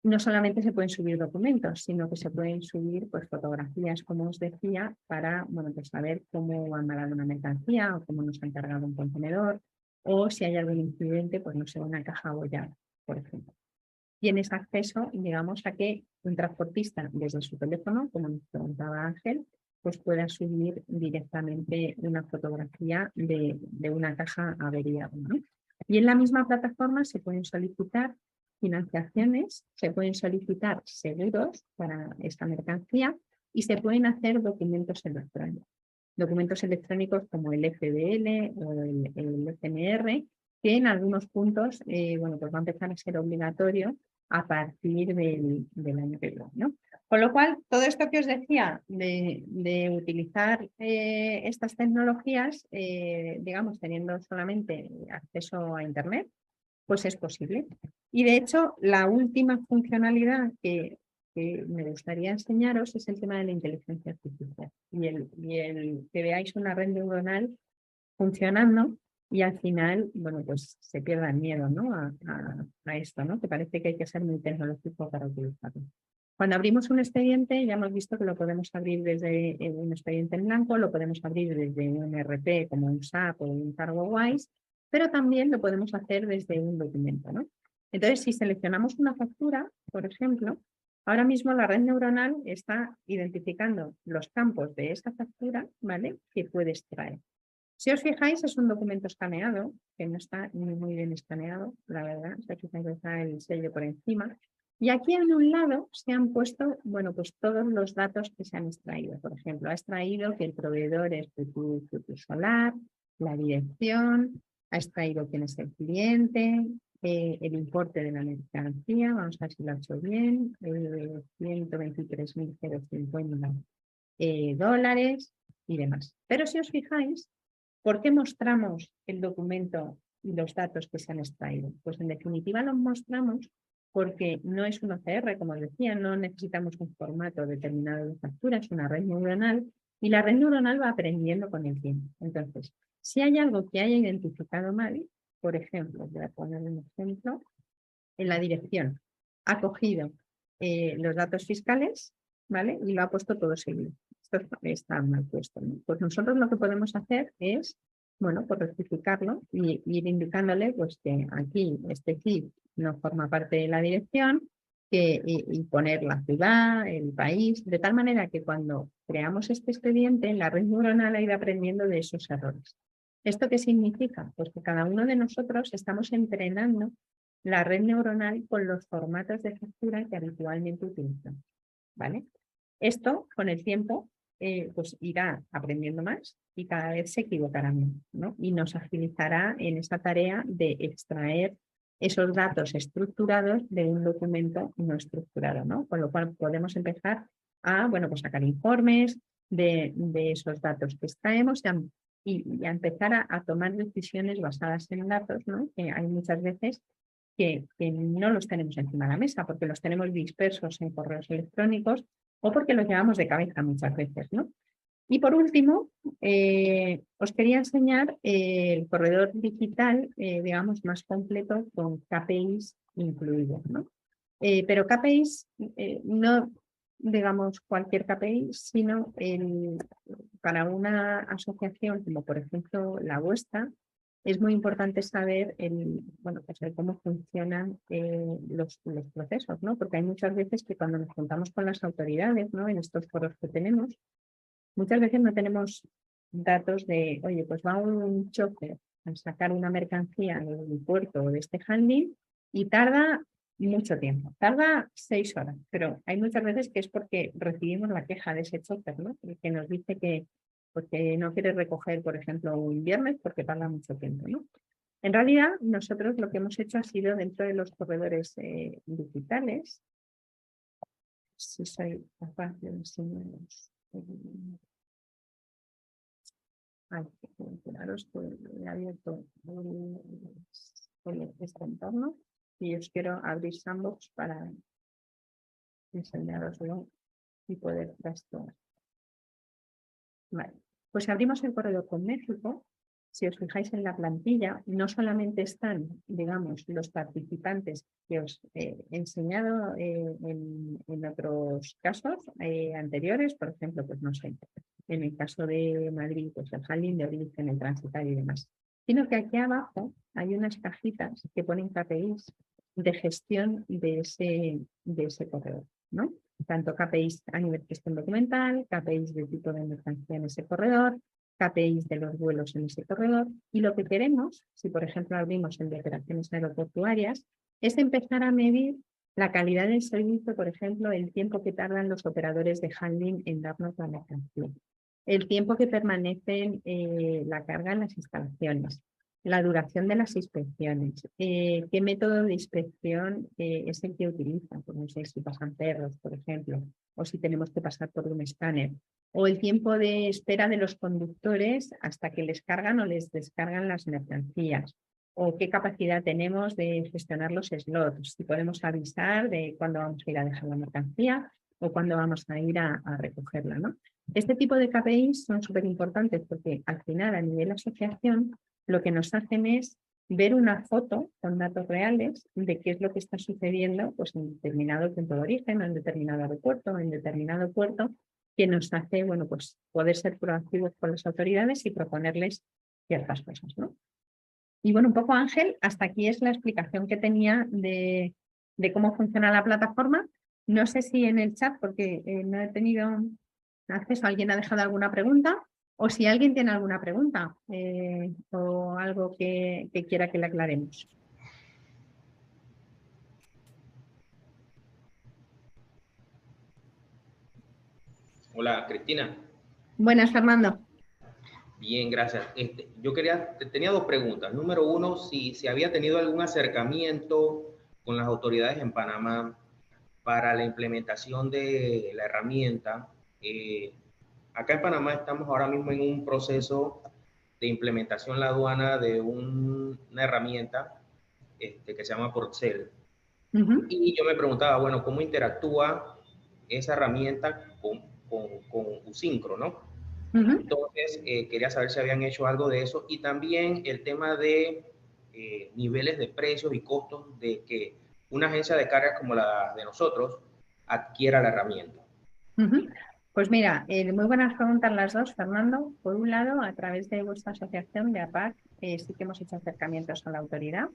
no solamente se pueden subir documentos, sino que se pueden subir pues, fotografías, como os decía, para bueno, pues, saber cómo han mandado una mercancía o cómo nos han cargado un contenedor, o si hay algún incidente, pues no sé, una caja abollada, por ejemplo. Tienes acceso, digamos, a que un transportista desde su teléfono, como nos preguntaba Ángel, pues pueda subir directamente una fotografía de una caja averiada, ¿no? Y en la misma plataforma se pueden solicitar financiaciones, se pueden solicitar seguros para esta mercancía y se pueden hacer documentos electrónicos. Documentos electrónicos como el FDL o el FNR, que en algunos puntos bueno, pues va a empezar a ser obligatorio a partir del año que viene, ¿no? Con lo cual, todo esto que os decía de utilizar estas tecnologías, digamos, teniendo solamente acceso a Internet, pues es posible. Y de hecho, la última funcionalidad que me gustaría enseñaros es el tema de la inteligencia artificial y el que veáis una red neuronal funcionando y al final, bueno, pues se pierda el miedo, ¿no? a esto, ¿no? Que parece que hay que ser muy tecnológico para utilizarlo. Cuando abrimos un expediente, ya hemos visto que lo podemos abrir desde un expediente en blanco, lo podemos abrir desde un RP como un SAP o un CargoWise, pero también lo podemos hacer desde un documento, ¿no? Entonces, si seleccionamos una factura, por ejemplo, ahora mismo la red neuronal está identificando los campos de esa factura, ¿vale? Que puede extraer. Si os fijáis, es un documento escaneado, que no está muy bien escaneado, la verdad. Si os fijáis, está el sello por encima. Y aquí en un lado se han puesto, bueno, pues todos los datos que se han extraído. Por ejemplo, ha extraído que el proveedor es Futur Solar, la dirección, ha extraído quién es el cliente, el importe de la mercancía, vamos a ver si lo ha hecho bien, 123.050 dólares y demás. Pero si os fijáis, ¿por qué mostramos el documento y los datos que se han extraído? Pues en definitiva los mostramos porque no es un OCR, como os decía, no necesitamos un formato determinado de factura, es una red neuronal y la red neuronal va aprendiendo con el tiempo. Entonces, si hay algo que haya identificado mal, por ejemplo, voy a poner un ejemplo, en la dirección, ha cogido los datos fiscales, ¿vale? Y lo ha puesto todo seguido. Esto está mal puesto, ¿no? Pues nosotros lo que podemos hacer es, bueno, pues rectificarlo y ir indicándole pues, que aquí este CIF no forma parte de la dirección y poner la ciudad, el país, de tal manera que cuando creamos este expediente, la red neuronal ha ido aprendiendo de esos errores. ¿Esto qué significa? Pues que cada uno de nosotros estamos entrenando la red neuronal con los formatos de factura que habitualmente utilizamos, ¿vale? Esto, con el tiempo, pues irá aprendiendo más y cada vez se equivocará menos, ¿no? Y nos agilizará en esa tarea de extraer esos datos estructurados de un documento no estructurado, ¿no? Con lo cual podemos empezar a, bueno, pues sacar informes de esos datos que extraemos y a empezar a tomar decisiones basadas en datos, ¿no? Que hay muchas veces que no los tenemos encima de la mesa porque los tenemos dispersos en correos electrónicos o porque los llevamos de cabeza muchas veces, ¿no? Y por último, os quería enseñar el corredor digital, digamos, más completo con KPIs incluidos, ¿no? Pero KPIs no, digamos, cualquier KPI, sino para una asociación como por ejemplo la vuestra, es muy importante saber bueno, pues cómo funcionan los procesos, ¿no? Porque hay muchas veces que cuando nos juntamos con las autoridades, ¿no? En estos foros que tenemos, muchas veces no tenemos datos de, oye, pues va un chofer a sacar una mercancía del puerto o de este handling y tarda mucho tiempo, tarda 6 horas, pero hay muchas veces que es porque recibimos la queja de ese chofer, ¿no? El que nos dice que porque no quiere recoger, por ejemplo, un viernes porque tarda mucho tiempo, ¿no? En realidad, nosotros lo que hemos hecho ha sido dentro de los corredores digitales, si soy capaz de enseñaros. Claros que he abierto este entorno y os quiero abrir Sandbox para enseñaroslo y poder esto. Vale. Pues abrimos el corredor con México. Si os fijáis en la plantilla, no solamente están, digamos, los participantes que os he enseñado en otros casos anteriores, por ejemplo, pues no sé, en el caso de Madrid, pues el handling de origen, el transitario y demás, sino que aquí abajo hay unas cajitas que ponen KPIs de gestión de ese corredor, ¿no? Tanto KPIs a nivel gestión documental, KPIs de tipo de mercancía en ese corredor, KPIs de los vuelos en ese corredor. Y lo que queremos, si por ejemplo abrimos el de operaciones aeroportuarias, es empezar a medir La calidad del servicio, por ejemplo, el tiempo que tardan los operadores de handling en darnos la mercancía, el tiempo que permanecen la carga en las instalaciones, la duración de las inspecciones, qué método de inspección es el que utilizan, pues no sé si pasan perros, por ejemplo, o si tenemos que pasar por un escáner, o el tiempo de espera de los conductores hasta que les cargan o les descargan las mercancías, o qué capacidad tenemos de gestionar los slots, si podemos avisar de cuándo vamos a ir a dejar la mercancía o cuándo vamos a ir a recogerla, ¿no? Este tipo de KPIs son súper importantes porque al final a nivel asociación lo que nos hacen es ver una foto con datos reales de qué es lo que está sucediendo pues, en determinado punto de origen, en determinado aeropuerto, en determinado puerto, que nos hace bueno, pues, poder ser proactivos con las autoridades y proponerles ciertas cosas, ¿no? Y bueno, un poco Ángel, hasta aquí es la explicación que tenía de cómo funciona la plataforma. No sé si en el chat, porque no he tenido acceso, alguien ha dejado alguna pregunta, o si alguien tiene alguna pregunta o algo que quiera que le aclaremos. Hola, Cristina. Buenas, Fernando. Bien, gracias. Tenía dos preguntas. Número uno, si se había tenido algún acercamiento con las autoridades en Panamá para la implementación de la herramienta. Acá en Panamá estamos ahora mismo en un proceso de implementación en la aduana de una herramienta que se llama Porcel. Y yo me preguntaba, bueno, ¿cómo interactúa esa herramienta con Usincro, ¿no? Entonces, quería saber si habían hecho algo de eso y también el tema de niveles de precios y costos de que una agencia de cargas como la de nosotros adquiera la herramienta. Pues mira, muy buenas preguntas las dos, Fernando. Por un lado, a través de vuestra asociación de APAC, sí que hemos hecho acercamientos a la autoridad.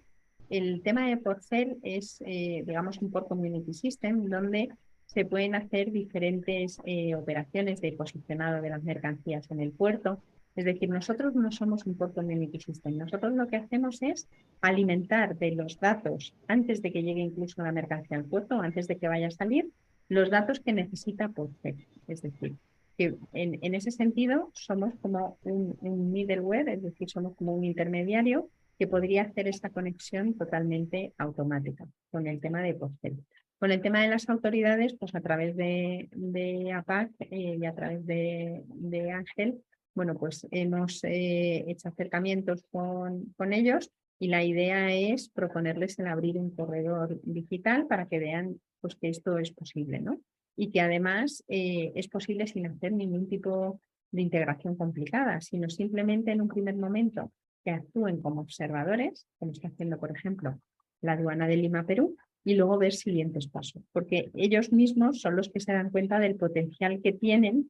El tema de Porcel es, digamos, un Port Community System donde se pueden hacer diferentes operaciones de posicionado de las mercancías en el puerto. Es decir, nosotros no somos un Port Community System. Nosotros lo que hacemos es alimentar de los datos antes de que llegue incluso la mercancía al puerto, antes de que vaya a salir, los datos que necesita Porcel. Es decir, que en ese sentido somos como un middleware, es decir, somos como un intermediario que podría hacer esta conexión totalmente automática con el tema de Porcel. Con el tema de las autoridades, pues a través de APAC y a través de Ángel, bueno, pues hemos hecho acercamientos con ellos y la idea es proponerles el abrir un corredor digital para que vean pues, que esto es posible, ¿no? Y que además es posible sin hacer ningún tipo de integración complicada, sino simplemente en un primer momento que actúen como observadores, como está haciendo, por ejemplo, la aduana de Lima, Perú, y luego ver siguientes pasos, porque ellos mismos son los que se dan cuenta del potencial que tienen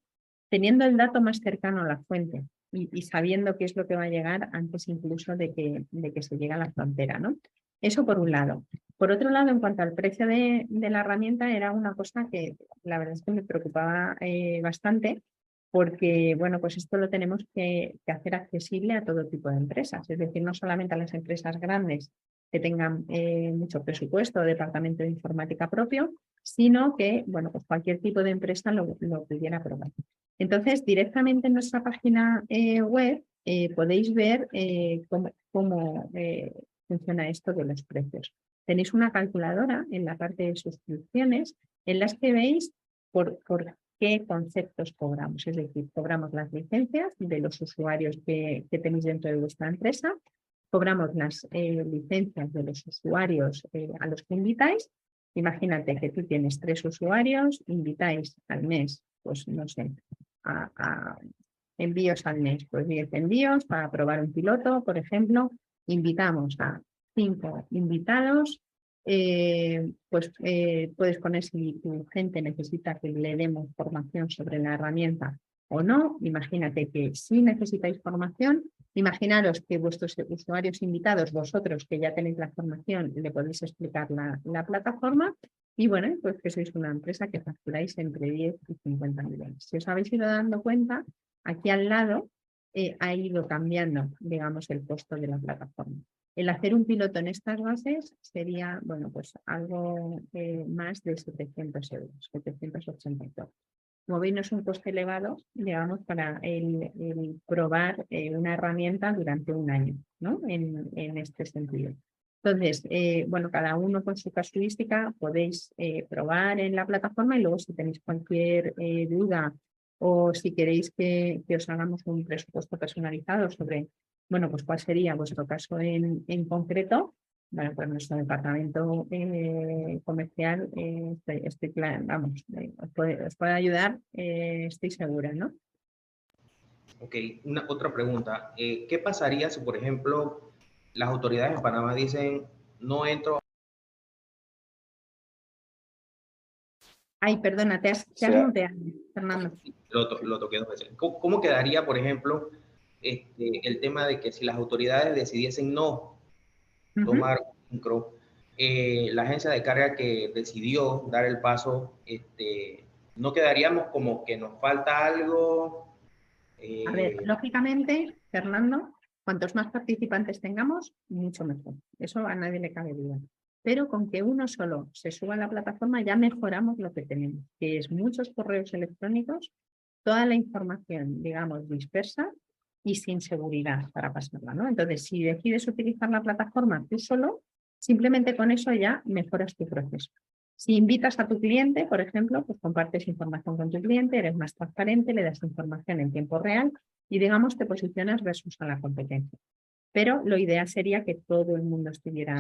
teniendo el dato más cercano a la fuente y sabiendo qué es lo que va a llegar antes incluso de que se llegue a la frontera, ¿no? Eso por un lado. Por otro lado, en cuanto al precio de la herramienta, era una cosa que la verdad es que me preocupaba bastante, porque bueno, pues esto lo tenemos que hacer accesible a todo tipo de empresas, es decir, no solamente a las empresas grandes que tengan mucho presupuesto o departamento de informática propio, sino que bueno, pues cualquier tipo de empresa lo pudiera probar. Entonces, directamente en nuestra página web podéis ver cómo funciona esto de los precios. Tenéis una calculadora en la parte de suscripciones en las que veis por qué conceptos cobramos. Es decir, cobramos las licencias de los usuarios que tenéis dentro de vuestra empresa, cobramos las licencias de los usuarios a los que invitáis. Imagínate que tú tienes 3 usuarios, invitáis al mes, pues no sé, a envíos al mes, pues 10 envíos para probar un piloto, por ejemplo, invitamos a 5 invitados, puedes poner si tu gente necesita que le demos formación sobre la herramienta o no. Imagínate que si necesitáis formación, imaginaros que vuestros usuarios invitados, vosotros que ya tenéis la formación, le podéis explicar la plataforma y bueno, pues que sois una empresa que facturáis entre 10 y 50 millones. Si os habéis ido dando cuenta, aquí al lado ha ido cambiando, digamos, el costo de la plataforma. El hacer un piloto en estas bases sería, bueno, pues algo más de 700 euros, 782. Como veis, no es un coste elevado, digamos, para el probar una herramienta durante un año, ¿no? En este sentido. Entonces, bueno, cada uno con su casuística podéis probar en la plataforma y luego si tenéis cualquier duda o si queréis que os hagamos un presupuesto personalizado sobre, bueno, pues cuál sería vuestro caso en concreto, bueno, pues nuestro departamento comercial, vamos, os puede ayudar, estoy segura, ¿no? Ok, otra pregunta. ¿Qué pasaría si, por ejemplo, las autoridades en Panamá dicen no entro? Ay, perdona, te has muteado, Fernando. Lo toqué 2 veces. ¿Cómo quedaría, por ejemplo, el tema de que si las autoridades decidiesen no tomar micro, la agencia de carga que decidió dar el paso, no quedaríamos como que nos falta algo? A ver, lógicamente, Fernando, cuantos más participantes tengamos, mucho mejor. Eso a nadie le cabe duda. Pero con que uno solo se suba a la plataforma ya mejoramos lo que tenemos, que es muchos correos electrónicos, toda la información, digamos, dispersa y sin seguridad para pasarla, ¿no? Entonces, si decides utilizar la plataforma tú solo, simplemente con eso ya mejoras tu proceso. Si invitas a tu cliente, por ejemplo, pues compartes información con tu cliente, eres más transparente, le das información en tiempo real y, digamos, te posicionas versus a la competencia. Pero lo ideal sería que todo el mundo estuviera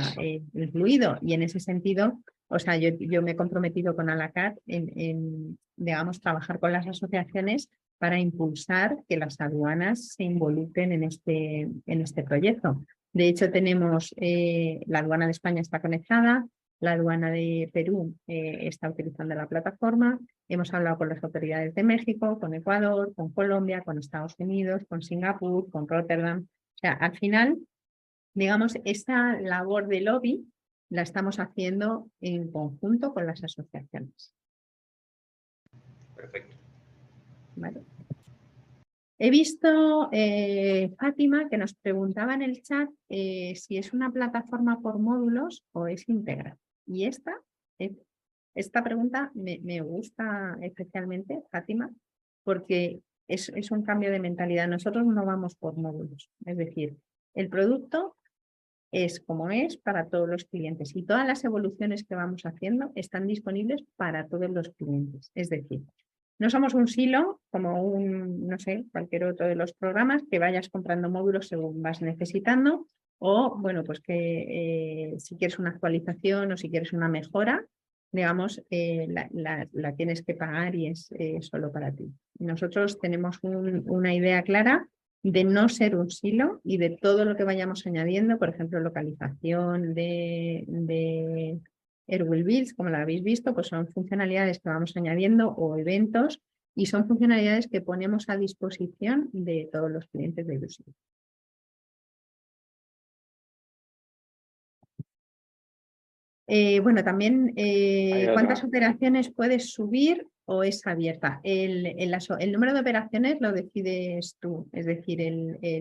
incluido y en ese sentido, o sea, yo me he comprometido con Alacat en, digamos, trabajar con las asociaciones para impulsar que las aduanas se involucren en este proyecto. De hecho, tenemos, la aduana de España está conectada, la aduana de Perú está utilizando la plataforma, hemos hablado con las autoridades de México, con Ecuador, con Colombia, con Estados Unidos, con Singapur, con Rotterdam. O sea, al final, digamos, esta labor de lobby la estamos haciendo en conjunto con las asociaciones. Perfecto. ¿Vale? He visto, Fátima, que nos preguntaba en el chat si es una plataforma por módulos o es íntegra. Y esta pregunta me gusta especialmente, Fátima, porque es un cambio de mentalidad. Nosotros no vamos por módulos. Es decir, el producto es como es para todos los clientes y todas las evoluciones que vamos haciendo están disponibles para todos los clientes. Es decir, no somos un silo como no sé, cualquier otro de los programas que vayas comprando módulos según vas necesitando o, bueno, pues que si quieres una actualización o si quieres una mejora, digamos, la tienes que pagar y es solo para ti. Nosotros tenemos una idea clara de no ser un silo y de todo lo que vayamos añadiendo, por ejemplo, localización de Airwheel Builds, como la habéis visto, pues son funcionalidades que vamos añadiendo o eventos y son funcionalidades que ponemos a disposición de todos los clientes de Usill. Bueno, también ¿cuántas operaciones puedes subir o es abierta? El número de operaciones lo decides tú, es decir,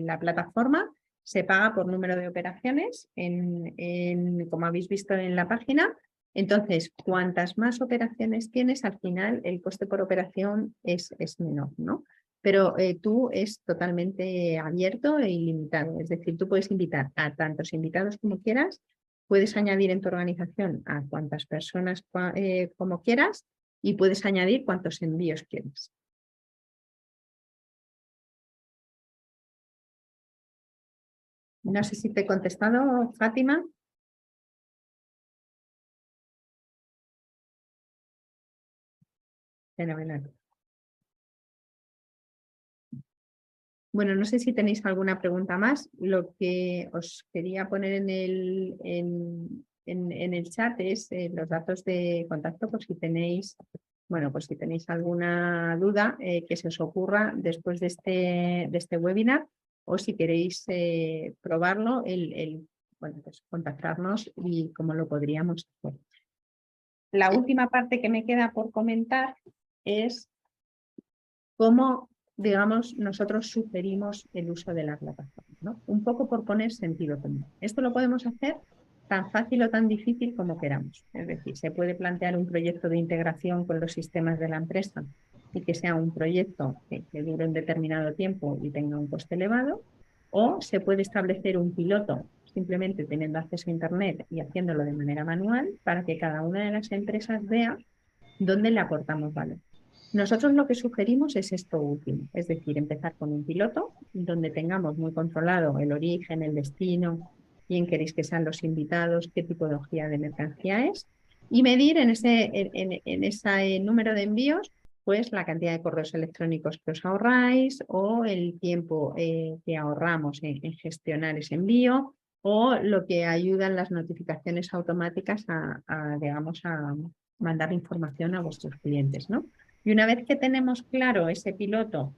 la plataforma se paga por número de operaciones, como habéis visto en la página. Entonces, cuantas más operaciones tienes, al final el coste por operación es menor, ¿no? Pero tú es totalmente abierto e ilimitado, es decir, tú puedes invitar a tantos invitados como quieras. Puedes añadir en tu organización a cuantas personas como quieras y puedes añadir cuantos envíos quieras. No sé si te he contestado, Fátima. Fenomenal. Bueno, no sé si tenéis alguna pregunta más. Lo que os quería poner en el chat es los datos de contacto por si tenéis, bueno, pues si tenéis alguna duda que se os ocurra después de este webinar o si queréis probarlo, bueno, pues contactarnos y cómo lo podríamos hacer. La última parte que me queda por comentar es cómo, digamos, nosotros sugerimos el uso de la plataforma. ¿no? Un poco por poner sentido común. Esto lo podemos hacer tan fácil o tan difícil como queramos. Es decir, se puede plantear un proyecto de integración con los sistemas de la empresa y que sea un proyecto que dure un determinado tiempo y tenga un coste elevado, o se puede establecer un piloto simplemente teniendo acceso a Internet y haciéndolo de manera manual para que cada una de las empresas vea dónde le aportamos valor. Nosotros lo que sugerimos es esto último, es decir, empezar con un piloto donde tengamos muy controlado el origen, el destino, quién queréis que sean los invitados, qué tipología de mercancía es, y medir en ese número de envíos pues la cantidad de correos electrónicos que os ahorráis o el tiempo que ahorramos en gestionar ese envío o lo que ayudan las notificaciones automáticas digamos, a mandar información a vuestros clientes, ¿no? Y una vez que tenemos claro ese piloto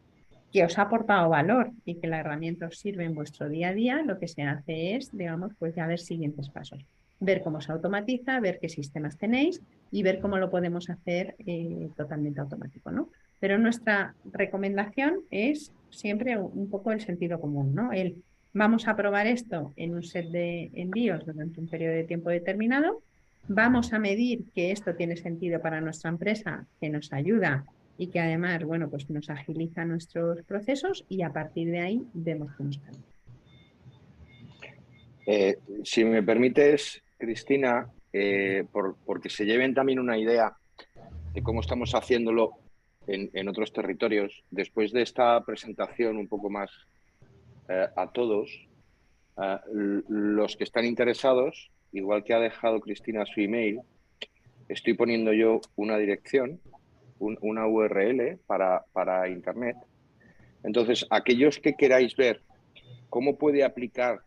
que os ha aportado valor y que la herramienta os sirve en vuestro día a día, lo que se hace es, digamos, pues ya ver siguientes pasos. Ver cómo se automatiza, ver qué sistemas tenéis y ver cómo lo podemos hacer totalmente automático, ¿no? Pero nuestra recomendación es siempre un poco el sentido común, ¿no? Vamos a probar esto en un set de envíos durante un periodo de tiempo determinado, vamos a medir que esto tiene sentido para nuestra empresa, que nos ayuda y que además, bueno, pues nos agiliza nuestros procesos y a partir de ahí vemos cómo están. Si me permites, Cristina, porque se lleven también una idea de cómo estamos haciéndolo en otros territorios, después de esta presentación un poco más a todos, los que están interesados, igual que ha dejado Cristina su email, estoy poniendo yo una dirección, una URL para Internet. Entonces, aquellos que queráis ver cómo puede aplicar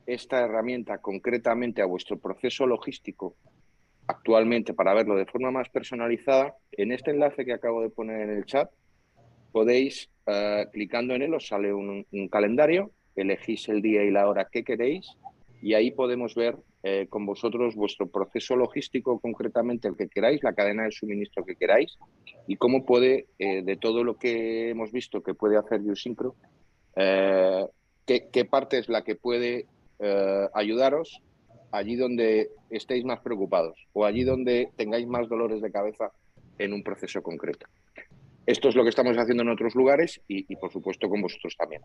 esta herramienta concretamente a vuestro proceso logístico actualmente para verlo de forma más personalizada, en este enlace que acabo de poner en el chat, podéis, clicando en él, os sale un calendario, elegís el día y la hora que queréis y ahí podemos ver con vosotros vuestro proceso logístico, concretamente el que queráis, la cadena de suministro que queráis y cómo puede, de todo lo que hemos visto que puede hacer YouSynchro, qué parte es la que puede ayudaros allí donde estéis más preocupados o allí donde tengáis más dolores de cabeza en un proceso concreto. Esto es lo que estamos haciendo en otros lugares y por supuesto, con vosotros también,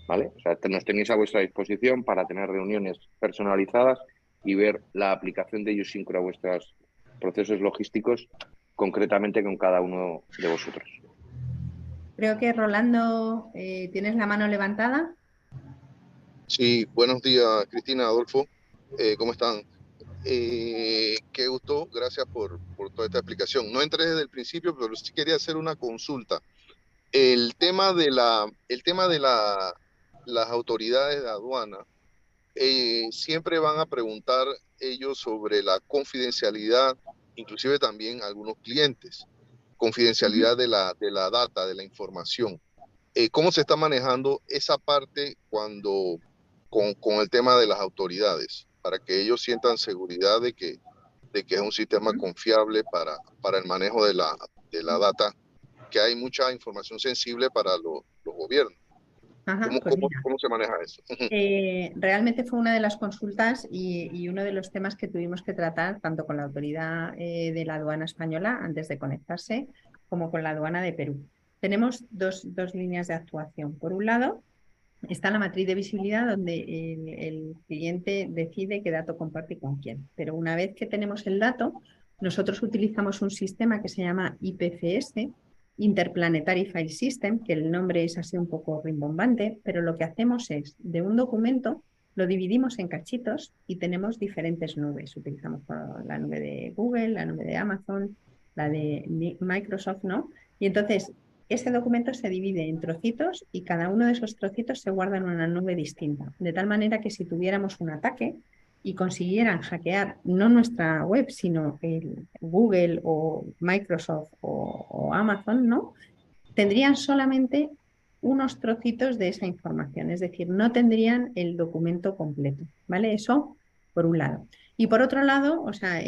¿vale? O sea, nos tenéis a vuestra disposición para tener reuniones personalizadas y ver la aplicación de YouSynchro a vuestros procesos logísticos, concretamente con cada uno de vosotros. Creo que Rolando, ¿tienes la mano levantada? Sí, buenos días, Cristina, Adolfo. ¿Cómo están? Qué gusto, gracias por toda esta explicación. No entré desde el principio, pero sí quería hacer una consulta. El tema de las autoridades de aduana, siempre van a preguntar ellos sobre la confidencialidad, inclusive también algunos clientes, confidencialidad de la data, de la información. ¿Cómo se está manejando esa parte con el tema de las autoridades, para que ellos sientan seguridad de que es un sistema confiable para el manejo de la data, que hay mucha información sensible para los gobiernos? Ajá, ¿Cómo se maneja eso? Realmente fue una de las consultas y uno de los temas que tuvimos que tratar tanto con la autoridad de la aduana española antes de conectarse como con la aduana de Perú. Tenemos dos líneas de actuación. Por un lado, está la matriz de visibilidad donde el cliente decide qué dato comparte con quién. Pero una vez que tenemos el dato, nosotros utilizamos un sistema que se llama IPFS, Interplanetary File System, que el nombre es así un poco rimbombante, pero lo que hacemos es, de un documento, lo dividimos en cachitos y tenemos diferentes nubes. Utilizamos la nube de Google, la nube de Amazon, la de Microsoft, ¿no? Y entonces ese documento se divide en trocitos y cada uno de esos trocitos se guarda en una nube distinta, de tal manera que si tuviéramos un ataque y consiguieran hackear no nuestra web, sino el Google o Microsoft o Amazon, ¿no? Tendrían solamente unos trocitos de esa información, es decir, no tendrían el documento completo, ¿vale? Eso por un lado. Y por otro lado, o sea,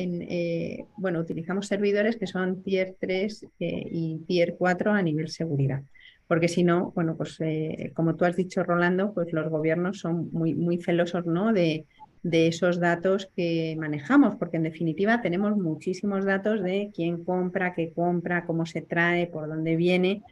utilizamos servidores que son Tier 3 y Tier 4 a nivel seguridad. porque si no, bueno, pues como tú has dicho, Rolando, pues los gobiernos son muy celosos, ¿no? de esos datos que manejamos, porque en definitiva tenemos muchísimos datos de quién compra, qué compra, cómo se trae, por dónde viene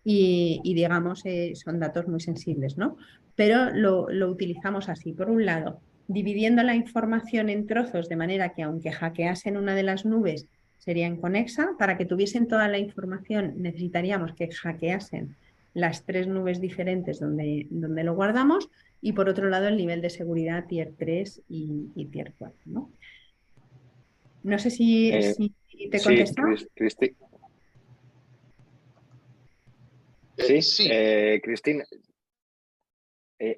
y digamos, son datos muy sensibles, ¿no? Pero lo utilizamos así. Por un lado, dividiendo la información en trozos de manera que aunque hackeasen una de las nubes, sería inconexa. Para que tuviesen toda la información necesitaríamos que hackeasen las 3 nubes diferentes donde lo guardamos y por otro lado el nivel de seguridad Tier 3 y Tier 4, ¿no? No sé si te he Sí, contestado. Sí, Cristina.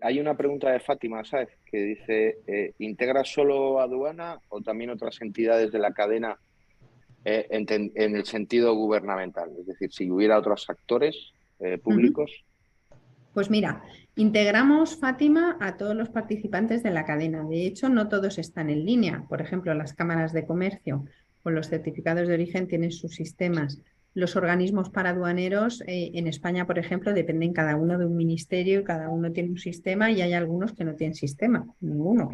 Hay una pregunta de Fátima, ¿sabes? Que dice, ¿integra solo aduana o también otras entidades de la cadena en el sentido gubernamental? Es decir, si hubiera otros actores públicos. Pues mira, integramos, Fátima, a todos los participantes de la cadena. De hecho, no todos están en línea. Por ejemplo, las cámaras de comercio con los certificados de origen tienen sus sistemas. Los organismos paraduaneros en España, por ejemplo, dependen cada uno de un ministerio y cada uno tiene un sistema y hay algunos que no tienen sistema, ninguno,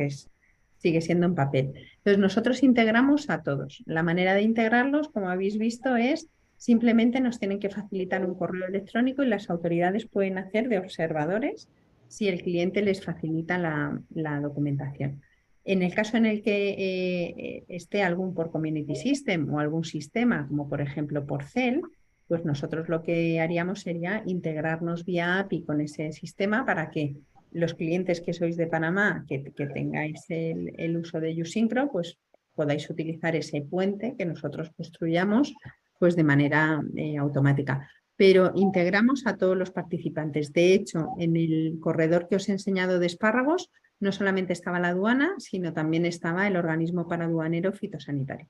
sigue siendo en papel. Entonces, nosotros integramos a todos. La manera de integrarlos, como habéis visto, es simplemente nos tienen que facilitar un correo electrónico y las autoridades pueden hacer de observadores si el cliente les facilita la documentación. En el caso en el que esté algún por Community System o algún sistema, como por ejemplo por Cell, pues nosotros lo que haríamos sería integrarnos vía API con ese sistema para que los clientes que sois de Panamá, que tengáis el uso de YouSyncro, pues podáis utilizar ese puente que nosotros construyamos pues de manera automática. Pero integramos a todos los participantes. De hecho, en el corredor que os he enseñado de espárragos, no solamente estaba la aduana, sino también estaba el organismo paraduanero fitosanitario.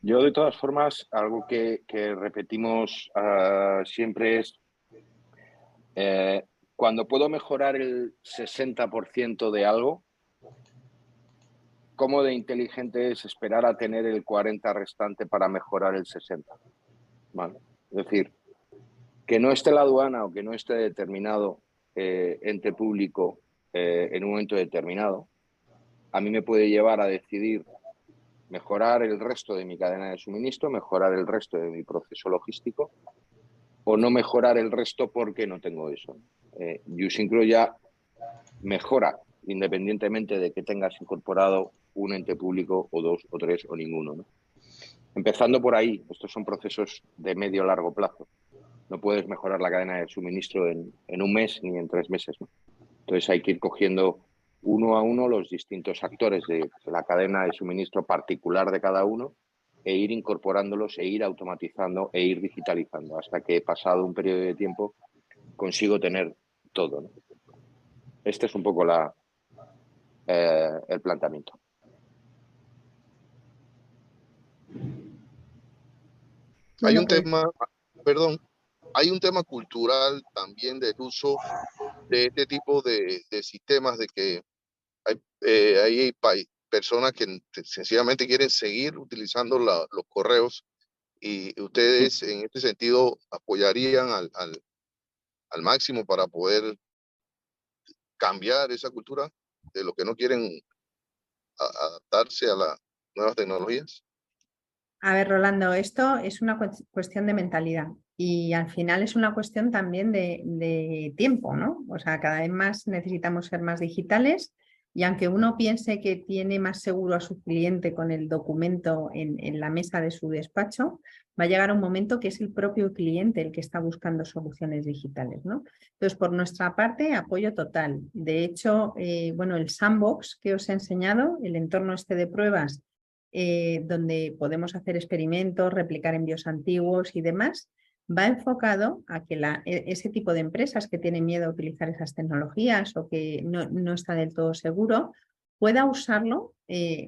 Yo, de todas formas, algo que repetimos siempre es cuando puedo mejorar el 60% de algo, ¿cómo de inteligente es esperar a tener el 40% restante para mejorar el 60%? ¿Vale? Es decir, que no esté la aduana o que no esté determinado ente público en un momento determinado, a mí me puede llevar a decidir mejorar el resto de mi cadena de suministro, mejorar el resto de mi proceso logístico o no mejorar el resto porque no tengo eso. YouSyncro ya mejora independientemente de que tengas incorporado un ente público o 2 o 3 o ninguno, ¿no? Empezando por ahí, estos son procesos de medio a largo plazo. No puedes mejorar la cadena de suministro en un mes ni en 3 meses, ¿no? Entonces hay que ir cogiendo uno a uno los distintos actores de la cadena de suministro particular de cada uno e ir incorporándolos e ir automatizando e ir digitalizando hasta que pasado un periodo de tiempo consigo tener todo, ¿no? Este es un poco el planteamiento. Hay un tema, perdón, hay un tema cultural también del uso de este tipo de sistemas, de que hay personas que sencillamente quieren seguir utilizando los correos, y ustedes en este sentido apoyarían al máximo para poder cambiar esa cultura de los que no quieren adaptarse a las nuevas tecnologías. A ver, Rolando, esto es una cuestión de mentalidad y al final es una cuestión también de tiempo, ¿no? O sea, cada vez más necesitamos ser más digitales y aunque uno piense que tiene más seguro a su cliente con el documento en la mesa de su despacho, va a llegar un momento que es el propio cliente el que está buscando soluciones digitales, ¿no? Entonces, por nuestra parte, apoyo total. De hecho, bueno, el sandbox que os he enseñado, el entorno este de pruebas, donde podemos hacer experimentos, replicar envíos antiguos y demás, va enfocado a que ese tipo de empresas que tienen miedo a utilizar esas tecnologías o que no está del todo seguro, pueda usarlo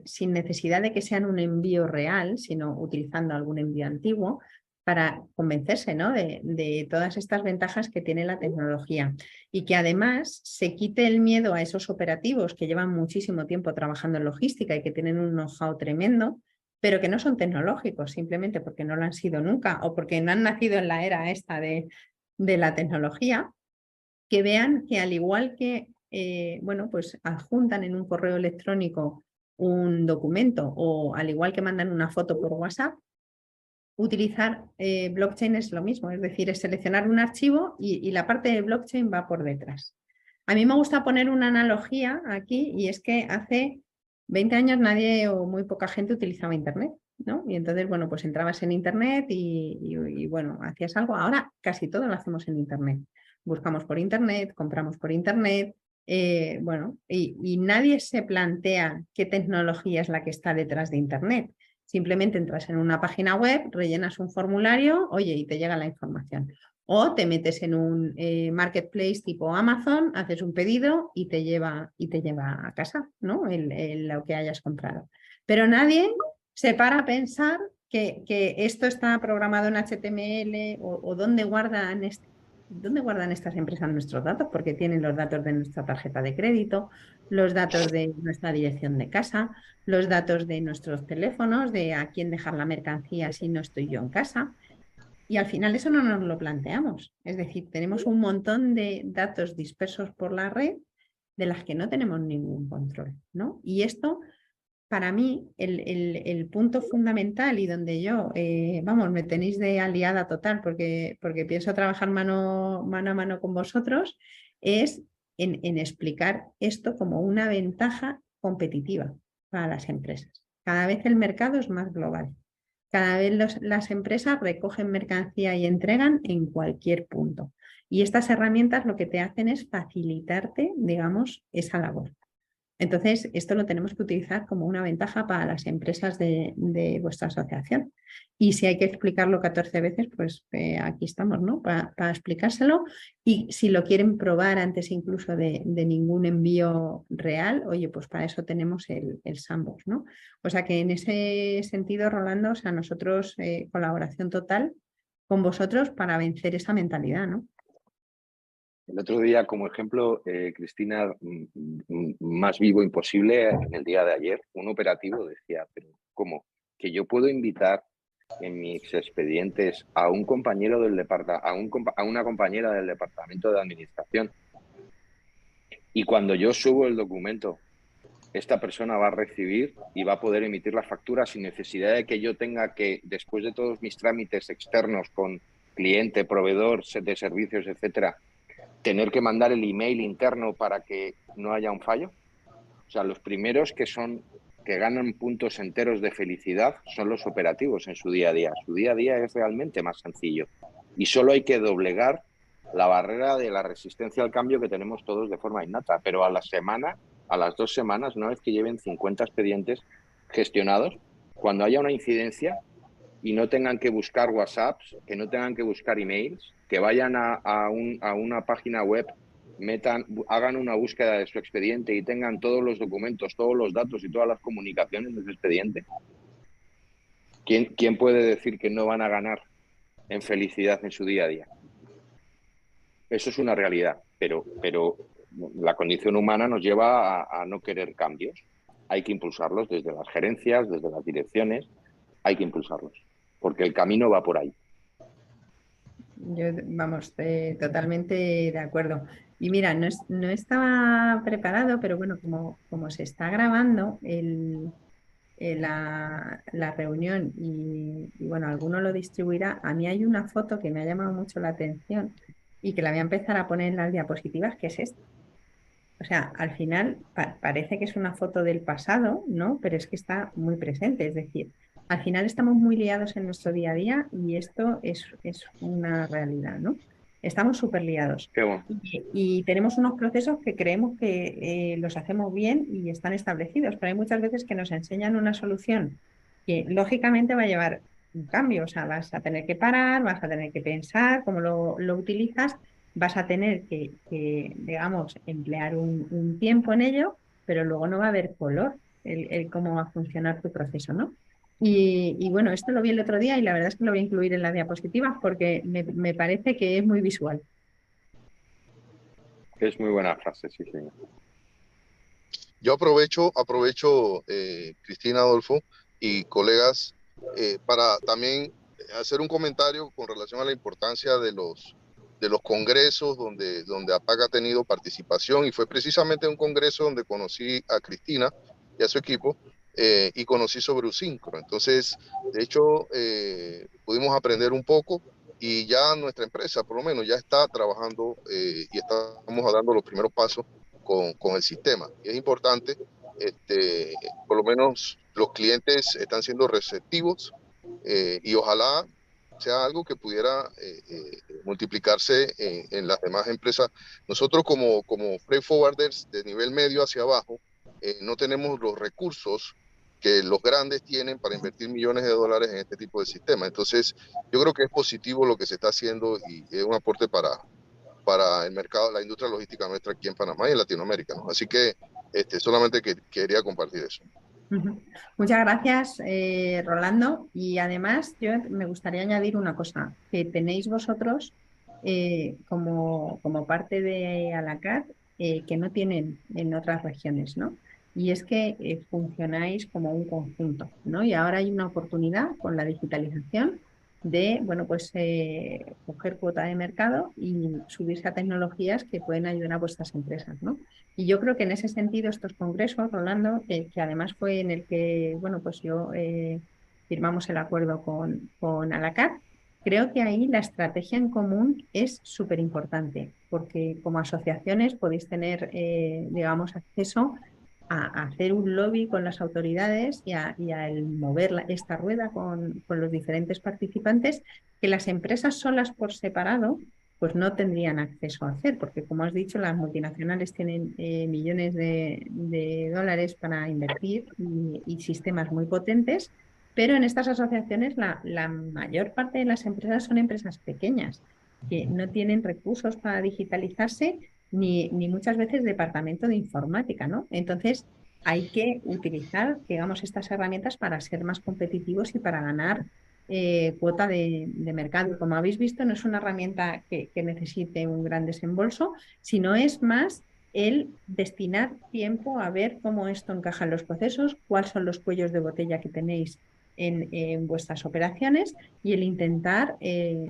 sin necesidad de que sean un envío real, sino utilizando algún envío antiguo para convencerse, ¿no? de todas estas ventajas que tiene la tecnología y que además se quite el miedo a esos operativos que llevan muchísimo tiempo trabajando en logística y que tienen un know-how tremendo, pero que no son tecnológicos, simplemente porque no lo han sido nunca o porque no han nacido en la era esta de la tecnología, que vean que al igual que, bueno, pues adjuntan en un correo electrónico un documento o al igual que mandan una foto por WhatsApp, utilizar blockchain es lo mismo, es decir, es seleccionar un archivo y la parte de blockchain va por detrás. A mí me gusta poner una analogía aquí y es que hace 20 años nadie o muy poca gente utilizaba Internet, ¿no? Y entonces, bueno, pues entrabas en Internet y bueno, hacías algo. Ahora casi todo lo hacemos en Internet. Buscamos por Internet, compramos por Internet, bueno, y nadie se plantea qué tecnología es la que está detrás de Internet. Simplemente entras en una página web, rellenas un formulario, oye, y te llega la información. O te metes en un marketplace tipo Amazon, haces un pedido y te lleva a casa, ¿no? Lo que hayas comprado. Pero nadie se para a pensar que esto está programado en HTML o dónde guardan estas empresas nuestros datos, porque tienen los datos de nuestra tarjeta de crédito, los datos de nuestra dirección de casa, los datos de nuestros teléfonos, de a quién dejar la mercancía si no estoy yo en casa. Y al final eso no nos lo planteamos. Es decir, tenemos un montón de datos dispersos por la red de las que no tenemos ningún control, ¿no? Y esto, para mí, el punto fundamental y donde yo, vamos, me tenéis de aliada total porque pienso trabajar mano a mano con vosotros, es en explicar esto como una ventaja competitiva para las empresas. Cada vez el mercado es más global. Cada vez las empresas recogen mercancía y entregan en cualquier punto. Y estas herramientas lo que te hacen es facilitarte, digamos, esa labor. Entonces, esto lo tenemos que utilizar como una ventaja para las empresas de vuestra asociación. Y si hay que explicarlo 14 veces, pues aquí estamos, ¿no? Para explicárselo. Y si lo quieren probar antes incluso de ningún envío real, oye, pues para eso tenemos el sandbox, ¿no? O sea que en ese sentido, Rolando, o sea, nosotros colaboración total con vosotros para vencer esa mentalidad, ¿no? El otro día, como ejemplo, Cristina, más vivo imposible, en el día de ayer, un operativo decía, pero ¿cómo? Que yo puedo invitar en mis expedientes a un compañero del a una compañera del departamento de administración, y cuando yo subo el documento, esta persona va a recibir y va a poder emitir la factura sin necesidad de que yo tenga que, después de todos mis trámites externos con cliente, proveedor de servicios, etcétera, tener que mandar el email interno para que no haya un fallo. O sea, los primeros que ganan puntos enteros de felicidad son los operativos en su día a día. Su día a día es realmente más sencillo y solo hay que doblegar la barrera de la resistencia al cambio que tenemos todos de forma innata. Pero a la semana, a las 2 semanas, una vez que lleven 50 expedientes gestionados, cuando haya una incidencia y no tengan que buscar WhatsApps, que no tengan que buscar emails, que vayan a una página web, hagan una búsqueda de su expediente y tengan todos los documentos, todos los datos y todas las comunicaciones de su expediente. ¿Quién puede decir que no van a ganar en felicidad en su día a día? Eso es una realidad, pero la condición humana nos lleva a no querer cambios. Hay que impulsarlos desde las gerencias, desde las direcciones, hay que impulsarlos, porque el camino va por ahí. Yo, vamos, totalmente de acuerdo. Y mira, no estaba preparado, pero bueno, como se está grabando la reunión y bueno, alguno lo distribuirá, a mí hay una foto que me ha llamado mucho la atención y que la voy a empezar a poner en las diapositivas, que es esta. O sea, al final parece que es una foto del pasado, ¿no? Pero es que está muy presente, es decir, al final estamos muy liados en nuestro día a día y esto es una realidad, ¿no? Estamos súper liados. Qué bueno. Y tenemos unos procesos que creemos que los hacemos bien y están establecidos, pero hay muchas veces que nos enseñan una solución que lógicamente va a llevar un cambio, o sea, vas a tener que parar, vas a tener que pensar cómo lo utilizas, vas a tener que digamos, emplear un tiempo en ello, pero luego no va a haber color el cómo va a funcionar tu proceso, ¿no? Y bueno, esto lo vi el otro día y la verdad es que lo voy a incluir en las diapositivas porque me parece que es muy visual. Es muy buena frase, sí, señor. Yo aprovecho, Cristina, Adolfo, y colegas, para también hacer un comentario con relación a la importancia de los congresos donde APAC ha tenido participación, y fue precisamente un congreso donde conocí a Cristina y a su equipo, y conocí sobre Usincro. Entonces, de hecho, pudimos aprender un poco, y ya nuestra empresa, por lo menos, ya está trabajando y estamos dando los primeros pasos con el sistema. Y es importante, por lo menos los clientes están siendo receptivos, y ojalá sea algo que pudiera multiplicarse en las demás empresas. Nosotros como freight forwarders de nivel medio hacia abajo, no tenemos los recursos que los grandes tienen para invertir millones de dólares en este tipo de sistemas. Entonces, yo creo que es positivo lo que se está haciendo, y es un aporte para el mercado, la industria logística nuestra aquí en Panamá y en Latinoamérica, ¿no? Así que solamente quería compartir eso. Muchas gracias, Rolando. Y además, yo me gustaría añadir una cosa, que tenéis vosotros como parte de Alacat, que no tienen en otras regiones, ¿no? Y es que funcionáis como un conjunto, ¿no? Y ahora hay una oportunidad con la digitalización de, bueno, pues coger cuota de mercado y subirse a tecnologías que pueden ayudar a vuestras empresas, ¿no? Y yo creo que en ese sentido estos congresos, Rolando, que además fue en el que, bueno, pues yo firmamos el acuerdo con Alacat, creo que ahí la estrategia en común es súper importante, porque como asociaciones podéis tener, digamos, acceso a hacer un lobby con las autoridades y a el mover esta rueda con los diferentes participantes, que las empresas solas por separado pues no tendrían acceso a hacer, porque como has dicho, las multinacionales tienen millones de dólares para invertir y sistemas muy potentes, pero en estas asociaciones la mayor parte de las empresas son empresas pequeñas que no tienen recursos para digitalizarse ni muchas veces departamento de informática, ¿no? Entonces hay que utilizar, digamos, estas herramientas para ser más competitivos y para ganar cuota de mercado. Como habéis visto, no es una herramienta que necesite un gran desembolso, sino es más el destinar tiempo a ver cómo esto encaja en los procesos, cuáles son los cuellos de botella que tenéis en vuestras operaciones, y el intentar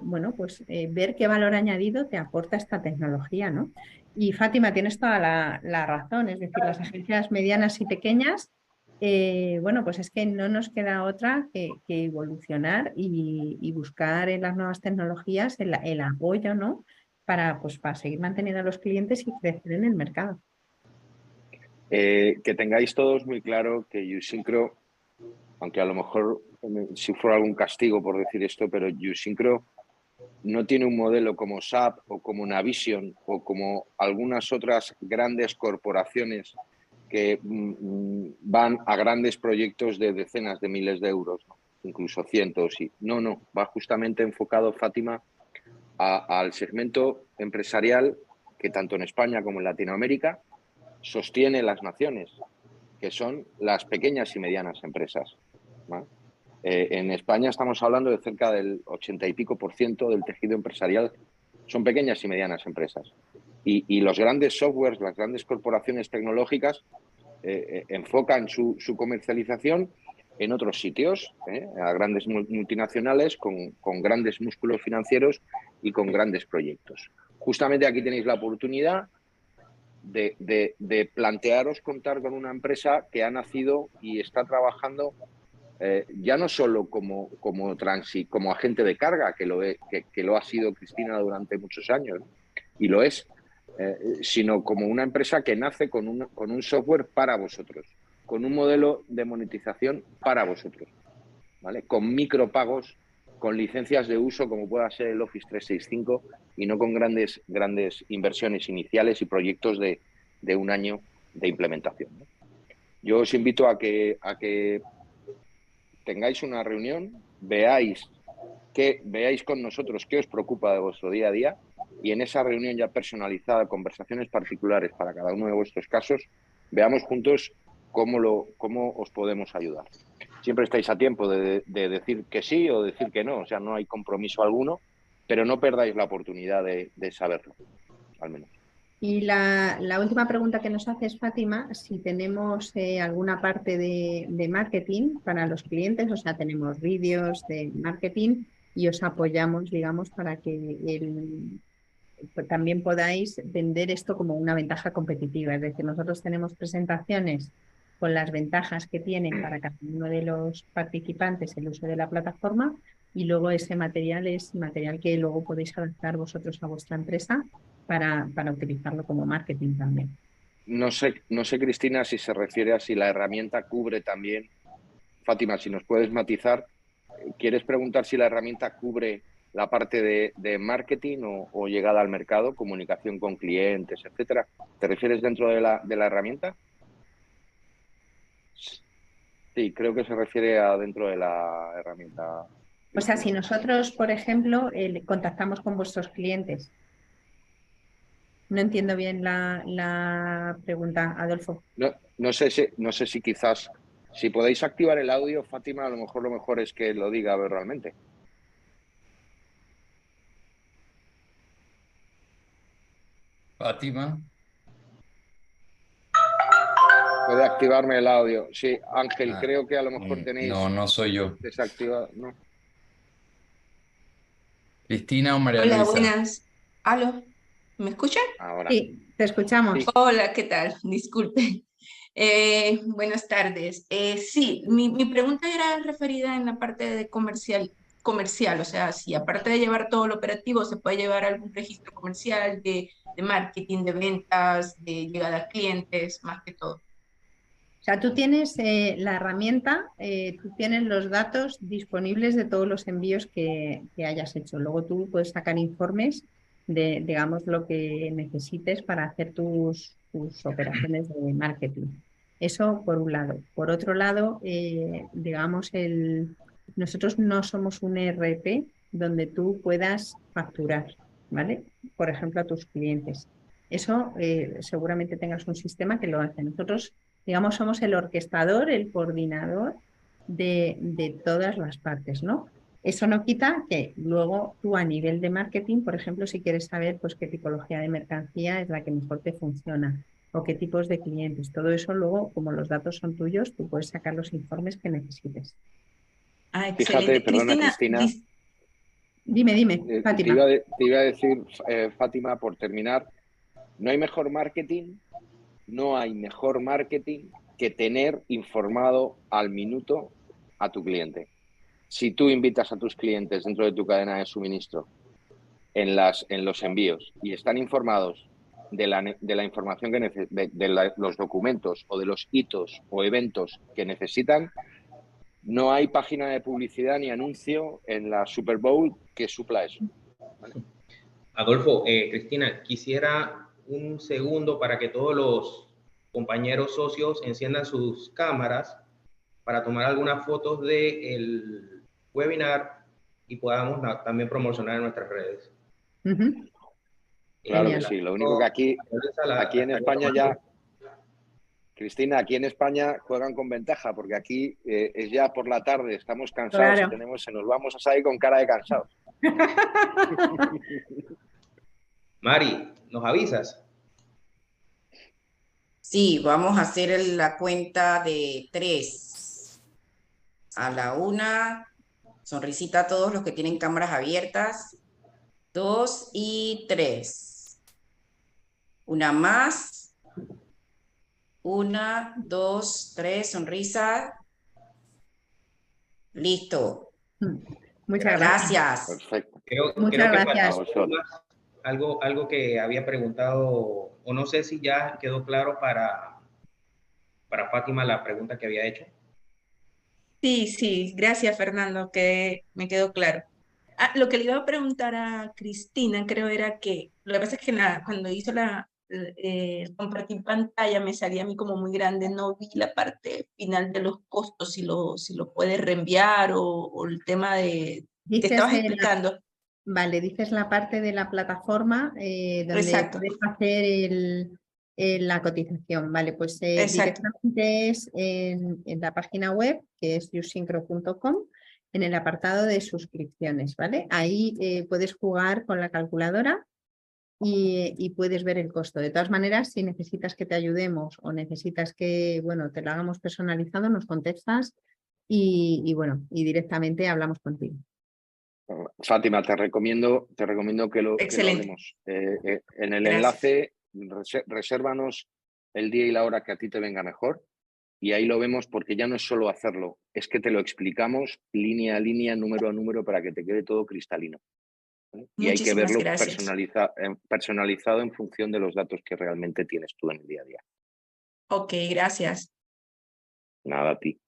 bueno, pues, ver qué valor añadido te aporta esta tecnología, ¿no? Y Fátima, tienes toda la razón, es decir, las agencias medianas y pequeñas, bueno, pues es que no nos queda otra que evolucionar y buscar en las nuevas tecnologías el apoyo, ¿no? Pues, para seguir manteniendo a los clientes y crecer en el mercado. Que tengáis todos muy claro que Usincro, aunque a lo mejor si fuera algún castigo por decir esto, pero Usincro no tiene un modelo como SAP o como Navision o como algunas otras grandes corporaciones que van a grandes proyectos de decenas de miles de euros, ¿no? Incluso cientos. No, va justamente enfocado, Fátima, al segmento empresarial que tanto en España como en Latinoamérica sostiene las naciones, que son las pequeñas y medianas empresas, ¿vale? En España estamos hablando de cerca del 80 y pico % del tejido empresarial son pequeñas y medianas empresas. Y los grandes softwares, las grandes corporaciones tecnológicas enfocan su comercialización en otros sitios, a grandes multinacionales con grandes músculos financieros y con grandes proyectos. Justamente aquí tenéis la oportunidad de plantearos contar con una empresa que ha nacido y está trabajando ya no solo como agente de carga, que lo ha sido Cristina durante muchos años, ¿no? Y lo es, sino como una empresa que nace con un software para vosotros, con un modelo de monetización para vosotros, ¿vale? Con micropagos, con licencias de uso como pueda ser el Office 365 y no con grandes inversiones iniciales y proyectos de un año de implementación, ¿no? Yo os invito a que tengáis una reunión, veáis con nosotros qué os preocupa de vuestro día a día, y en esa reunión ya personalizada, conversaciones particulares para cada uno de vuestros casos, veamos juntos cómo os podemos ayudar. Siempre estáis a tiempo de decir que sí o decir que no, o sea, no hay compromiso alguno, pero no perdáis la oportunidad de saberlo, al menos. Y la última pregunta que nos hace es Fátima, si tenemos alguna parte de marketing para los clientes, o sea, tenemos vídeos de marketing y os apoyamos, digamos, para que también podáis vender esto como una ventaja competitiva. Es decir, nosotros tenemos presentaciones con las ventajas que tienen para cada uno de los participantes el uso de la plataforma y luego ese material es material que luego podéis adaptar vosotros a vuestra empresa para utilizarlo como marketing también. No sé, Cristina, si se refiere a si la herramienta cubre también. Fátima, si nos puedes matizar, ¿quieres preguntar si la herramienta cubre la parte de marketing o llegada al mercado, comunicación con clientes, etcétera? ¿Te refieres dentro de la herramienta? Sí, creo que se refiere a dentro de la herramienta. O sea, si nosotros, por ejemplo, contactamos con vuestros clientes. No entiendo bien la pregunta, Adolfo. No sé si quizás, si podéis activar el audio, Fátima, a lo mejor es que lo diga verbalmente. Fátima. Puede activarme el audio. Sí, Ángel, creo que a lo mejor tenéis No soy yo. desactivado. ¿No? Cristina o María Hola, Luisa. buenas. ¿Aló? ¿Me escuchan? Ahora. Sí, te escuchamos. Sí. Hola, ¿qué tal? Disculpe. Buenas tardes. Sí, mi pregunta era referida en la parte de comercial, o sea, si aparte de llevar todo lo operativo, se puede llevar algún registro comercial de marketing, de ventas, de llegada a clientes, más que todo. O sea, tú tienes la herramienta, tú tienes los datos disponibles de todos los envíos que hayas hecho. Luego tú puedes sacar informes de, digamos, lo que necesites para hacer tus operaciones de marketing. Eso por un lado. Por otro lado, digamos, nosotros no somos un ERP donde tú puedas facturar, ¿vale? Por ejemplo, a tus clientes. Eso seguramente tengas un sistema que lo hace. Nosotros, digamos, somos el orquestador, el coordinador de todas las partes, ¿no? Eso no quita que luego tú a nivel de marketing, por ejemplo, si quieres saber pues, qué tipología de mercancía es la que mejor te funciona o qué tipos de clientes, todo eso luego, como los datos son tuyos, tú puedes sacar los informes que necesites. Ah, Fíjate, excelente. perdona, Cristina. Dime, Fátima. Te iba a decir, Fátima, por terminar, no hay mejor marketing que tener informado al minuto a tu cliente. Si tú invitas a tus clientes dentro de tu cadena de suministro en los envíos y están informados de la información que los documentos o de los hitos o eventos que necesitan, no hay página de publicidad ni anuncio en la Super Bowl que supla eso. ¿Vale? Adolfo, Cristina, quisiera un segundo para que todos los compañeros socios enciendan sus cámaras para tomar algunas fotos del webinar y podamos también promocionar en nuestras redes. Claro que sí, lo único que aquí en España ya, Cristina, aquí en España juegan con ventaja porque aquí es ya por la tarde, estamos cansados Claro. y se nos vamos a salir con cara de cansados. Mari, ¿nos avisas? Sí, vamos a hacer la cuenta de 3. A la 1, sonrisita a todos los que tienen cámaras abiertas. 2 y 3. Una más. 1, 2, 3, sonrisa. Listo. Muchas gracias. Perfecto. Muchas gracias. Algo que había preguntado, o no sé si ya quedó claro para Fátima la pregunta que había hecho. Sí, gracias Fernando, que me quedó claro. Lo que le iba a preguntar a Cristina, creo era que, lo que pasa es que cuando hizo compartir pantalla me salía a mí como muy grande, no vi la parte final de los costos, si lo puedes reenviar o el tema que estabas explicando. Vale, dices la parte de la plataforma donde Exacto. puedes hacer la cotización. Vale, pues directamente es en la página web, que es yousyncro.com, en el apartado de suscripciones, ¿vale? Ahí puedes jugar con la calculadora y puedes ver el costo. De todas maneras, si necesitas que te ayudemos o necesitas que, bueno, te lo hagamos personalizado, nos contestas y bueno, y directamente hablamos contigo. Fátima, te recomiendo que lo Excelente. hablemos. En el Gracias. enlace, resérvanos el día y la hora que a ti te venga mejor y ahí lo vemos, porque ya no es solo hacerlo, es que te lo explicamos línea a línea, número a número, para que te quede todo cristalino. Y hay que Muchísimas verlo gracias. personalizado en función de los datos que realmente tienes tú en el día a día. Ok, gracias. Nada, a ti.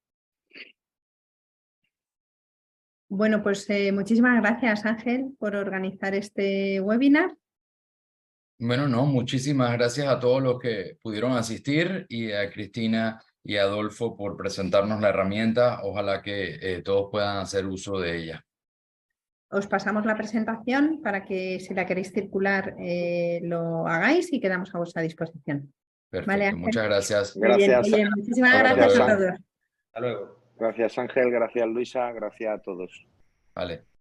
Bueno, pues muchísimas gracias, Ángel, por organizar este webinar. Bueno, no, muchísimas gracias a todos los que pudieron asistir y a Cristina y a Adolfo por presentarnos la herramienta. Ojalá que todos puedan hacer uso de ella. Os pasamos la presentación para que, si la queréis circular, lo hagáis y quedamos a vuestra disposición. Perfecto, Vale, Ángel. muchas gracias. Muy bien. Gracias. Oye, muchísimas Hasta gracias a luego. todos. Hasta luego. Gracias, Ángel. Gracias, Luisa. Gracias a todos. Vale.